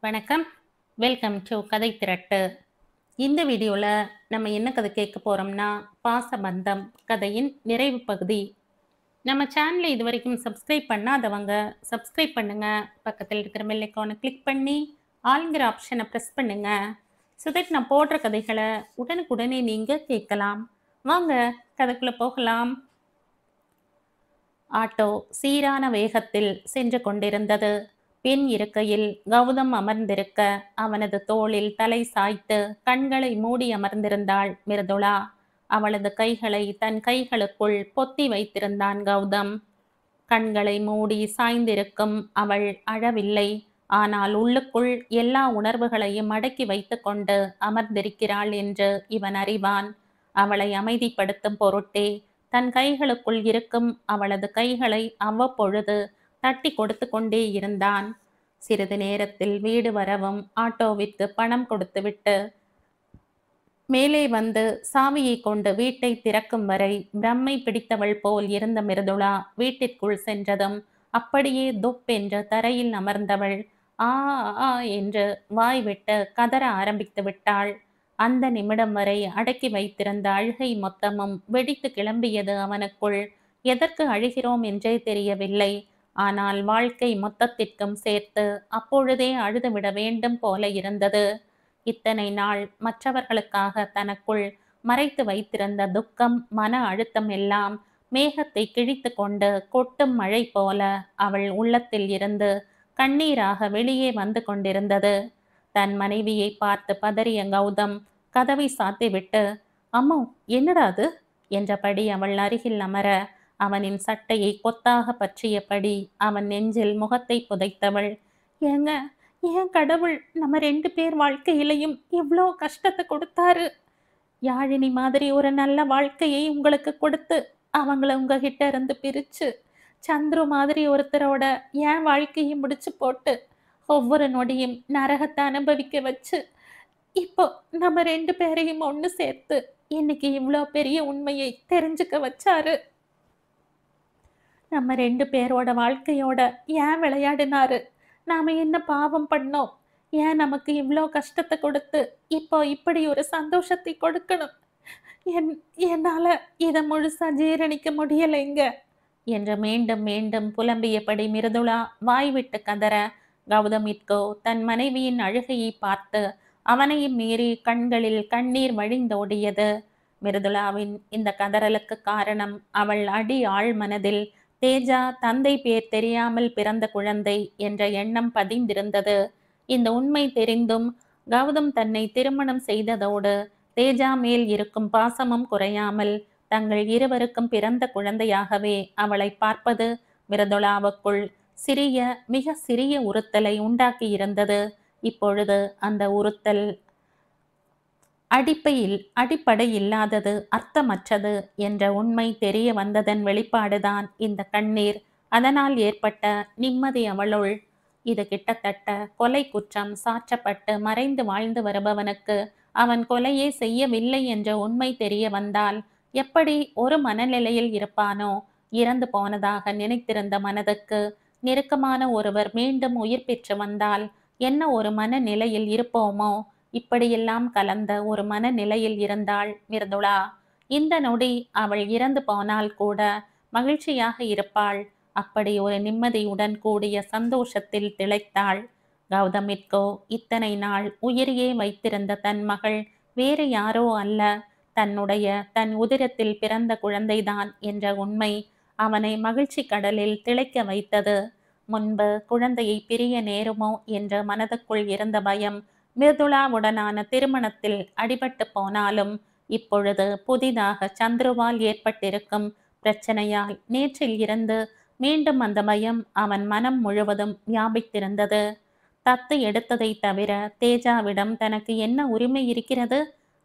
வணக்கம். Welcome to கதை திரட்டு. இந்த வீடியோல நம்ம என்ன கதை கேட்க போறோம்னா, பாசபந்தம் கதையின் நிறைவு பகுதி. நம்ம சேனலை இதுவரைக்கும் சப்ஸ்கிரைப் பண்ணாதவங்க சப்ஸ்கிரைப் பண்ணுங்க. பக்கத்தில் இருக்கிற பெல் ஐகானை கிளிக் பண்ணி ஆல்ங்கிற ஆப்ஷனை ப்ரெஸ் பண்ணுங்க. ஸோ தட் நான் போடுற கதைகளை உடனுக்குடனே நீங்க கேட்கலாம். வாங்க கதைக்குள்ள போகலாம். ஆட்டோ சீரான வேகத்தில் சென்று கொண்டிருந்தது. பின் இருக்கையில் கௌதம் அமர்ந்திருக்க அவனது தோளில் தலை சாய்த்து கண்களை மூடி அமர்ந்திருந்தாள் மிருதுளா. அவளது கைகளை தன் கைகளுக்குள் பொத்தி வைத்திருந்தான் கௌதம். கண்களை மூடி சாய்ந்திருக்கும் அவள் அழவில்லை. ஆனால் உள்ளுக்குள் எல்லா உணர்வுகளையும் அடக்கி வைத்து கொண்டு அமர்ந்திருக்கிறாள் என்று இவன் அறிவான். அவளை அமைதிப்படுத்தும் பொருட்டே தன் கைகளுக்குள் இருக்கும் அவளது கைகளை அவ்வப்பொழுது தட்டி கொடுத்து கொண்டே இருந்தான். சிறிது நேரத்தில் வீடு வரவும் ஆட்டோவிற்கு பணம் கொடுத்துவிட்டு மேலே வந்து சாவியை கொண்டு வீட்டை திறக்கும் வரை பிரம்மை பிடித்தவள் போல் இருந்த மிருதுளா வீட்டிற்குள் சென்றதும் அப்படியே துப் என்று தரையில் அமர்ந்தவள் ஆ ஆ என்று வாய் விட்டு கதற ஆரம்பித்து விட்டாள். அந்த நிமிடம் வரை அடக்கி வைத்திருந்த அழுகை மொத்தமும் வெடித்து கிளம்பியது அவனுக்குள். எதற்கு அழுகிறோம் என்றே தெரியவில்லை. ஆனால் வாழ்க்கை மொத்தத்திற்கும் சேர்த்து அப்பொழுதே அழுதுவிட வேண்டும் போல இருந்தது. இத்தனை நாள் மற்றவர்களுக்காக தனக்குள் மறைத்து வைத்திருந்த துக்கம் மன அழுத்தம் எல்லாம் மேகத்தை கிழித்து கொண்டு கொட்டும் மழை போல அவள் உள்ளத்தில் இருந்து கண்ணீராக வெளியே வந்து கொண்டிருந்தது. தன் மனைவியை பார்த்து பதறிய கௌதம் கதவை சாத்திவிட்டு, அம்மோ என்னடா அது என்றபடி அவள் அருகில் அமர அவனின் சட்டையை கொத்தாக பற்றியபடி அவன் நெஞ்சில் முகத்தை புதைத்தவள், ஏங்க, ஏன் கடவுள் நம்ம 2 பேர் வாழ்க்கையிலையும் இவ்வளோ கஷ்டத்தை கொடுத்தாரு? யாழினி மாதிரி ஒரு நல்ல வாழ்க்கையை உங்களுக்கு கொடுத்து அவங்கள உங்ககிட்ட இருந்து பிரிச்சு, சந்துரு மாதிரி ஒருத்தரோட என் வாழ்க்கையை முடிச்சு போட்டு ஒவ்வொரு நொடியும் நரகத்தை அனுபவிக்க வச்சு, இப்போ நம்ம 2 பேரையும் ஒன்று சேர்த்து இன்னைக்கு இவ்வளோ பெரிய உண்மையை தெரிஞ்சுக்க வச்சாரு. நம்ம 2 பேரோட வாழ்க்கையோட ஏன் விளையாடினாரு? நாம என்ன பாவம் பண்ணோம்? ஏன் நமக்கு இவ்வளோ கஷ்டத்தை கொடுத்து இப்போ இப்படி ஒரு சந்தோஷத்தை கொடுக்கணும்? என் என்னால இதை முழுசா ஜீரணிக்க முடியலைங்க என்று மீண்டும் மீண்டும் புலம்பியபடி மிருதுளா வாய்விட்டு கதற, கௌதமிற்கோ தன் மனைவியின் அழுகையை பார்த்து அவனையும் மீறி கண்களில் கண்ணீர் வழிந்தோடியது. மிருதுளாவின் இந்த கதறலுக்கு காரணம் அவள் அடி ஆழ் மனதில் தேஜா தந்தை பேர் தெரியாமல் பிறந்த குழந்தை என்ற எண்ணம் பதிந்திருந்தது. இந்த உண்மை தெரிந்தும் கௌதம் தன்னை திருமணம் செய்ததோடு தேஜா மேல் இருக்கும் பாசமும் குறையாமல் தங்கள் இருவருக்கும் பிறந்த குழந்தையாகவே அவளை பார்ப்பது மிருதுளாவுக்குள் சிறிய மிக சிறிய உறுத்தலை உண்டாக்கி இருந்தது. இப்பொழுது அந்த உறுத்தல் அடிப்படை இல்லாதது, அர்த்தமற்றது என்ற உண்மை தெரிய வந்ததன் வெளிப்பாடுதான் இந்த கண்ணீர். அதனால் ஏற்பட்ட நிம்மதி அவளுள். இது கிட்டத்தட்ட கொலை குற்றம் சாற்றப்பட்டு மறைந்து வாழ்ந்து வருபவனுக்கு அவன் கொலையே செய்யவில்லை என்ற உண்மை தெரிய வந்தால் எப்படி ஒரு மனநிலையில் இருப்பானோ? இறந்து போனதாக நினைத்திருந்த மனதுக்கு நெருக்கமான ஒருவர் மீண்டும் உயிர் பெற்று வந்தால் என்ன ஒரு மனநிலையில் இருப்போமோ? இப்படியெல்லாம் கலந்த ஒரு மனநிலையில் இருந்தாள் மிருதுளா. இந்த நொடி அவள் இறந்து போனால் கூட மகிழ்ச்சியாக இருப்பாள். அப்படி ஒரு நிம்மதியுடன் கூடிய சந்தோஷத்தில் திளைத்தாள். கௌதமிற்கோ இத்தனை நாள் உயிரையே வைத்திருந்த தன் மகள் வேறு யாரோ அல்ல, தன் உதிரத்தில் பிறந்த குழந்தைதான் என்ற உண்மை அவனை மகிழ்ச்சி கடலில் திளைக்க வைத்தது. முன்பு குழந்தையை பிரிய நேருமோ என்ற மனதுக்குள் இருந்த பயம் மிருதுளாவுடனான திருமணத்தில் அடிபட்டு போனாலும் இப்பொழுது புதிதாக சந்துருவால் ஏற்பட்டிருக்கும் பிரச்சனையால் நேற்றில் இருந்து மீண்டும் அந்த பயம் அவன் மனம் முழுவதும் வியாபித்திருந்தது. தத்து எடுத்ததை தவிர தேஜாவிடம் தனக்கு என்ன உரிமை இருக்கிறது?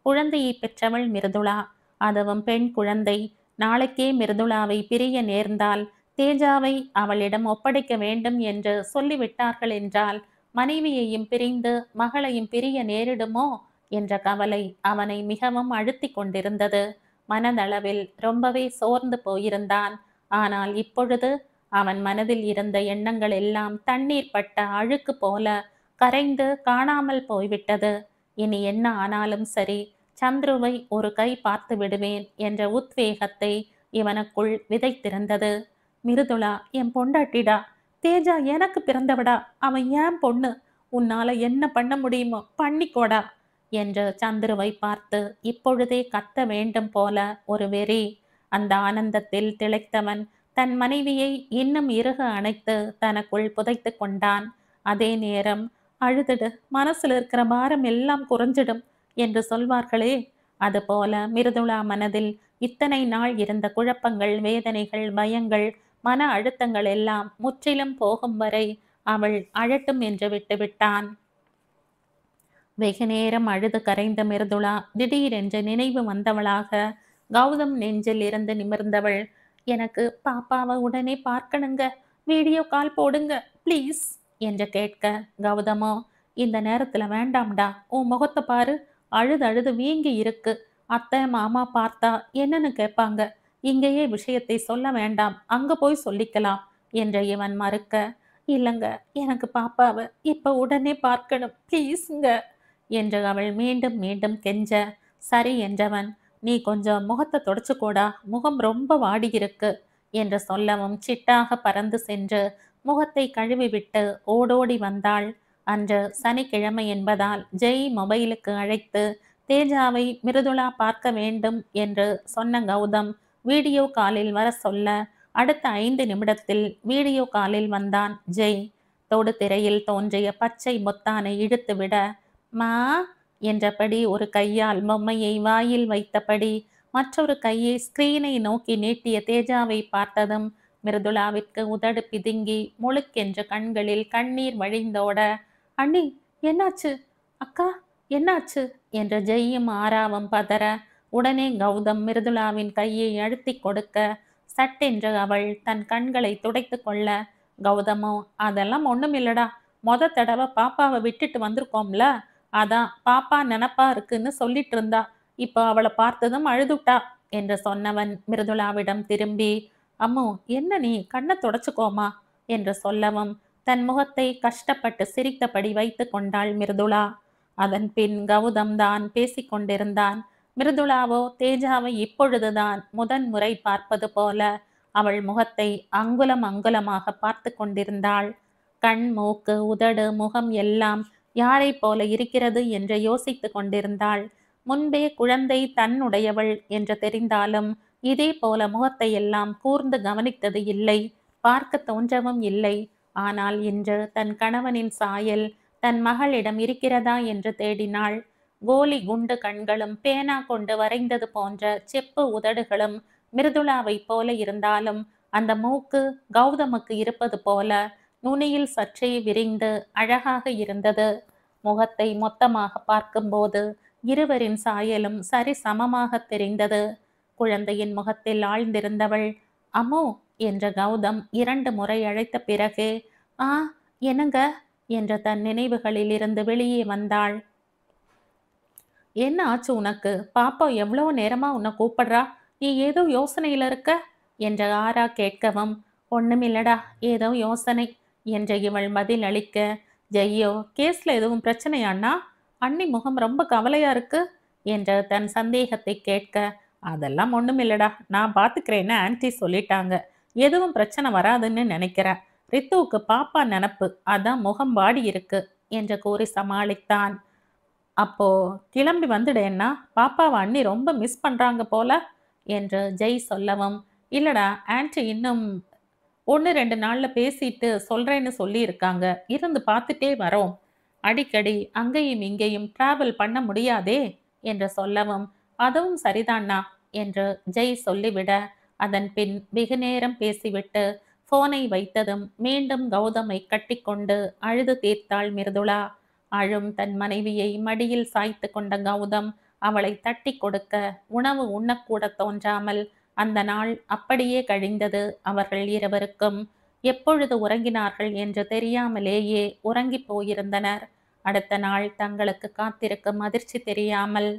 குழந்தையை பெற்றவள் மிருதுளா, அதுவும் பெண் குழந்தை. நாளைக்கே மிருதுளாவை பிரிய நேர்ந்தால் தேஜாவை அவளிடம் ஒப்படைக்க வேண்டும் என்று சொல்லிவிட்டார்கள் என்றால் மனைவியையும் பிரிந்து மகளையும் பிரிய நேரிடுமோ என்ற கவலை அவனை மிகவும் அழுத்தி கொண்டிருந்தது. மனதளவில் ரொம்பவே சோர்ந்து போயிருந்தான். ஆனால் இப்பொழுது அவன் மனதில் இருந்த எண்ணங்கள் எல்லாம் தண்ணீர் பட்ட அழுக்கு போல கரைந்து காணாமல் போய்விட்டது. இனி என்ன ஆனாலும் சரி, சந்துருவை ஒரு கை பார்த்து விடுவேன் என்ற உத்வேகத்தை இவனுக்குள் விதைத்திருந்தது. மிருதுளா என் பொண்டாட்டிடா, தேஜா எனக்கு பிறந்தவடா, அவன் ஏன் பொண்ணு, உன்னால என்ன பண்ண முடியுமோ பண்ணிக்கோடா என்று சந்துருவை பார்த்து இப்பொழுதே கத்த வேண்டும் போல ஒரு வெறி. அந்த ஆனந்தத்தில் திளைத்தவன் தன் மனைவியை இன்னும் இறுக அணைத்து தனக்குள் புதைத்து கொண்டான். அதே நேரம், அழுதுடு, மனசுல இருக்கிற பாரம் எல்லாம் குறைஞ்சிடும் என்று சொல்வார்களே, அதுபோல மிருதுளா மனதில் இத்தனை நாள் இருந்த குழப்பங்கள், வேதனைகள், பயங்கள், மன அழுத்தங்கள் எல்லாம் முற்றிலும் போகும் வரை அவள் அழட்டும் என்று விட்டுவிட்டான். வெகு நேரம் அழுது கரைந்த மிருதுளா திடீரென்று நினைவு வந்தவளாக கௌதம் நெஞ்சில் இருந்து நிமிர்ந்தவள், எனக்கு பாப்பாவை உடனே பார்க்கணுங்க, வீடியோ கால் போடுங்க ப்ளீஸ் என்று கேட்க, கௌதமோ, இந்த நேரத்துல வேண்டாம்டா, உன் முகத்தை பாரு, அழுது அழுது வீங்கி இருக்கு, அத்தை மாமா பார்த்தா என்னன்னு கேட்பாங்க, இங்கேயே விஷயத்தை சொல்ல வேண்டாம், அங்க போய் சொல்லிக்கலாம் என்று இவன் மறுக்க, இல்லைங்க, எனக்கு பாப்பாவை இப்ப உடனே பார்க்கணும் ப்ளீஸ்ங்க என்று அவள் மீண்டும் மீண்டும் கெஞ்ச, சரி என்றவன், நீ கொஞ்சம் முகத்தை தொடச்சுக்கோடா, முகம் ரொம்ப வாடியிருக்கு என்று சொல்லவும் சிட்டாக பறந்து சென்று முகத்தை கழுவிவிட்டு ஓடோடி வந்தாள். அன்று சனிக்கிழமை என்பதால் ஜெய் மொபைலுக்கு அழைத்து தேஜாவை மிருதுளா பார்க்க வேண்டும் என்று சொன்ன கௌதம் வீடியோ காலில் வர சொல்ல, அடுத்த 5 நிமிடத்தில் வீடியோ காலில் வந்தான் ஜெய். தொடு திரையில் தோன்றிய பச்சை பொத்தானை இழுத்துவிட, மா என்றபடி ஒரு கையால் பொம்மையை வாயில் வைத்தபடி மற்றொரு கையை ஸ்கிரீனை நோக்கி நீட்டிய தேஜாவை பார்த்ததும் மிருதுளாவிற்கு உதடு பிதுங்கி முழுக்கென்ற கண்களில் கண்ணீர் வழிந்தோட, அண்ணி என்னாச்சு, அக்கா என்னாச்சு என்று ஜெய்யும் ஆராவம் பதற, உடனே கௌதம் மிருதுளாவின் கையை அழுத்தி கொடுக்க, சட்டென்று அவள் தன் கண்களை துடைத்து கொள்ள, கௌதமோ, அதெல்லாம் ஒண்ணுமில்லடா, தடவை பாப்பாவை விட்டுட்டு வந்திருக்கோம்ல, அதான் பாப்பா நினப்பா இருக்குன்னு சொல்லிட்டு இருந்தா, இப்போ அவளை பார்த்ததும் அழுதுட்டா என்று சொன்னவன் மிருதுளாவிடம் திரும்பி, அம்மு என்ன நீ கண்ணை தொடச்சுக்கோமா என்று சொல்லவும் தன் முகத்தை கஷ்டப்பட்டு சிரித்தபடி வைத்து கொண்டாள் மிருதுளா. அதன் பின் கௌதம் தான் பேசிக்கொண்டிருந்தான். மிருதுளாவோ தேஜாவை இப்பொழுதுதான் முதன்முறை பார்ப்பது போல அவள் முகத்தை அங்குலம் அங்குலமாக பார்த்து கொண்டிருந்தாள். கண், மூக்கு, உதடு, முகம் எல்லாம் யாரை போல இருக்கிறது என்று யோசித்து கொண்டிருந்தாள். முன்பே குழந்தை தன்னுடையவள் என்று தெரிந்தாலும் இதே போல முகத்தை எல்லாம் கூர்ந்து கவனித்தது இல்லை, பார்க்க தோன்றவும் இல்லை. ஆனால் இன்று தன் கணவனின் சாயல் தன் மகளிடம் இருக்கிறதா என்று தேடினாள். கோலி குண்டு கண்களும் பேனா கொண்டு வரைந்தது போன்ற செப்பு உதடுகளும் மிருதுளாவை போல இருந்தாலும் அந்த மூக்கு கௌதமுக்கு இருப்பது போல நுனியில் சற்றே விரிந்து அழகாக இருந்தது. முகத்தை மொத்தமாக பார்க்கும்போது இருவரின் சாயலும் சரி சமமாக தெரிந்தது. குழந்தையின் முகத்தில் ஆழ்ந்திருந்தவள், அம்மு என்ற கௌதம் 2 முறை அழைத்த பிறகு, ஆ என்னங்க என்ற தன் நினைவுகளில் இருந்து வெளியே வந்தாள். என்ன ஆச்சு உனக்கு, பாப்பா எவ்வளோ நேரமா உன்னை கூப்பிடுறா, நீ ஏதோ யோசனையில இருக்க என்ற ஆரா கேட்கவும், ஒண்ணுமில்லடா, ஏதோ யோசனை என்று இவள் பதில் அளிக்க, ஜெய்யோ கேஸ்ல எதுவும் பிரச்சனையாண்ணா, அண்ணி முகம் ரொம்ப கவலையா இருக்கு என்று தன் சந்தேகத்தை கேட்க, அதெல்லாம் ஒண்ணுமில்லடா, நான் பார்த்துக்கிறேன்னு ஆன்ட்டி சொல்லிட்டாங்க, எதுவும் பிரச்சனை வராதுன்னு நினைக்கிறேன், ரித்துவுக்கு பாப்பா நினப்பு, அதான் முகம் வாடி இருக்கு என்று கூறி சமாளித்தான். அப்போ கிளம்பி வந்துடேன்னா, பாப்பாவை அண்ணி ரொம்ப மிஸ் பண்றாங்க போல என்று ஜெய் சொல்லவும், இல்லடா ஆன்ட்டி இன்னும் 1-2 நாள்ல பேசிட்டு சொல்றேன்னு சொல்லியிருக்காங்க, இருந்து பார்த்துட்டே வரோம், அடிக்கடி அங்கேயும் இங்கேயும் டிராவல் பண்ண முடியாதே என்று சொல்லவும், அதுவும் சரிதான்னா என்று ஜெய் சொல்லிவிட, அதன் பின் வெகு நேரம் பேசிவிட்டு போனை வைத்ததும் மீண்டும் கௌதமை கட்டிக்கொண்டு அழுது தீர்த்தாள் மிருதுளா. அழும் தன் மனைவியை மடியில் சாய்த்து கொண்ட கௌதம் அவளை தட்டி கொடுக்க உணவு உண்ணக்கூட தோன்றாமல் அந்த நாள் அப்படியே கழிந்தது அவர்கள் இருவருக்கும். எப்பொழுது உறங்கினார்கள் என்று தெரியாமலேயே உறங்கி போயிருந்தனர். அடுத்த நாள் தங்களுக்கு காத்திருக்கும் அதிர்ச்சி தெரியாமல்,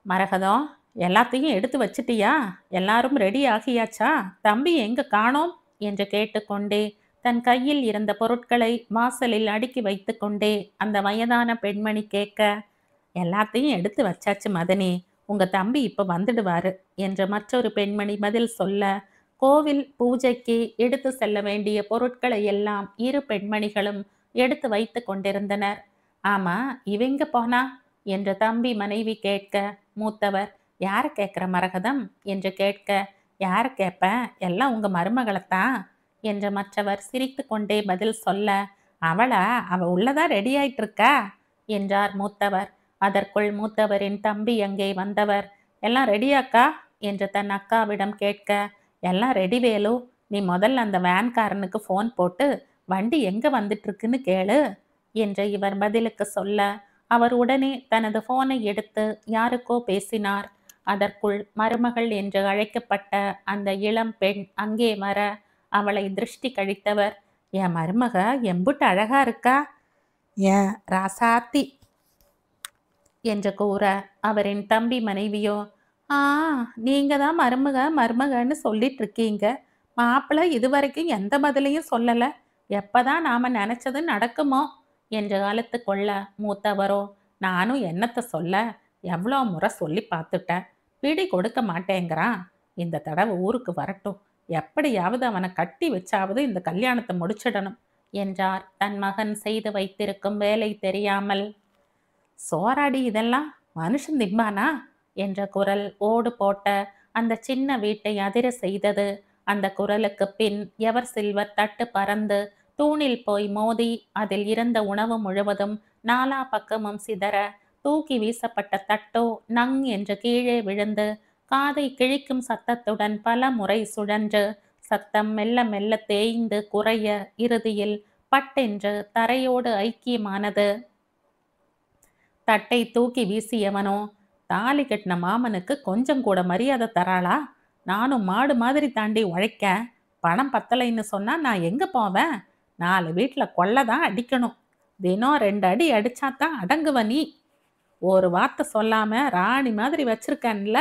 மரகதம் எல்லாத்தையும் எடுத்து வச்சிட்டியா, எல்லாரும் ரெடி ஆகியாச்சா, தம்பி எங்க காணோம் என்று கேட்டுக்கொண்டே தன் கையில் இருந்த பொருட்களை வாசலில் அடுக்கி வைத்து கொண்டே அந்த வயதான பெண்மணி கேட்க, எல்லாத்தையும் எடுத்து வச்சாச்சு மதனி, உங்க தம்பி இப்ப வந்துடுவாரு என்ற மற்றொரு பெண்மணி பதில் சொல்ல, கோவில் பூஜைக்கு எடுத்து செல்ல வேண்டிய பொருட்களை எல்லாம் இரு பெண்மணிகளும் எடுத்து வைத்து கொண்டிருந்தனர். ஆமா, இவங்க போனா என்று தம்பி மனைவி கேட்க, மூத்தவர், யார கேட்கிற மரகதம் என்று கேட்க, யார கேட்ப, எல்லாம் உங்க மருமகளைத்தான் என்று மற்றவர் சிரித்து கொண்டே பதில் சொல்ல, அவளா, அவ உள்ளதா ரெடி ஆயிட்டு இருக்கா என்றார் மூத்தவர். அதற்குள் மூத்தவரின் தம்பி அங்கே வந்தவர், எல்லாம் ரெடியாக்கா என்று தன் அக்காவிடம் கேட்க, எல்லாம் ரெடி வேலு, நீ முதல்ல அந்த வேன்காரனுக்கு ஃபோன் போட்டு வண்டி எங்க வந்துட்டு இருக்குன்னு கேளு என்று இவர் பதிலுக்கு சொல்ல, அவர் உடனே தனது போனை எடுத்து யாருக்கோ பேசினார். அதற்குள் மருமகள் என்று அழைக்கப்பட்ட அந்த இளம் பெண் அங்கே வர, அவளை திருஷ்டி கழித்தவர், என் மருமக எம்புட்டு அழகா இருக்கா, ஏன் ராசாத்தி என்று கூற, அவரின் தம்பி மனைவியோ, ஆ, நீங்க தான் மருமக மருமகன்னு சொல்லிட்டு இருக்கீங்க, மாப்பிள்ளை இதுவரைக்கும் எந்த பதிலையும் சொல்லல, எப்பதான் நாம நினைச்சது நடக்குமோ என்று அழுத்து கொள்ள, மூத்தவரோ, நானும் என்னத்த சொல்ல, எவ்வளோ முறை சொல்லி பார்த்துட்டேன், பிடி கொடுக்க மாட்டேங்கிறான், இந்த தடவை ஊருக்கு வரட்டும், எப்படியாவது அவனை கட்டி வச்சாவது இந்த கல்யாணத்தை முடிச்சிடணும் என்றார் தன் மகன் செய்து வைத்திருக்கும் வேலை தெரியாமல். சோறாடி இதெல்லாம் மனுஷன் திம்பானா என்ற குரல் ஓடு போட்ட அந்த சின்ன வீட்டை அதிர செய்தது. அந்த குரலுக்கு பின் எவர் சில்வர் தட்டு பறந்து தூணில் போய் மோதி அதில் இருந்த உணவு முழுவதும் நாலா பக்கமும் சிதற, தூக்கி வீசப்பட்ட தட்டோ நங் என்று கீழே விழுந்து காதை கிழிக்கும் சத்தத்துடன் பல முறை சுழன்று, சத்தம் மெல்ல மெல்ல தேய்ந்து குறைய இறுதியில் பட்டென்று தரையோடு ஐக்கியமானது. தட்டை தூக்கி வீசியவனோ, தாலி கட்டின மாமனுக்கு கொஞ்சம் கூட மரியாதை தராளா, நானும் மாடு மாதிரி தாண்டி உழைக்க, பணம் பத்தலைன்னு சொன்னா நான் எங்க போவேன், 4 வீட்டில் கொள்ளை தான் அடிக்கணும், தினம் 2 அடி அடிச்சாதான் அடங்குவ நீ, ஒரு வார்த்தை சொல்லாம ராணி மாதிரி வச்சிருக்கேன்ல,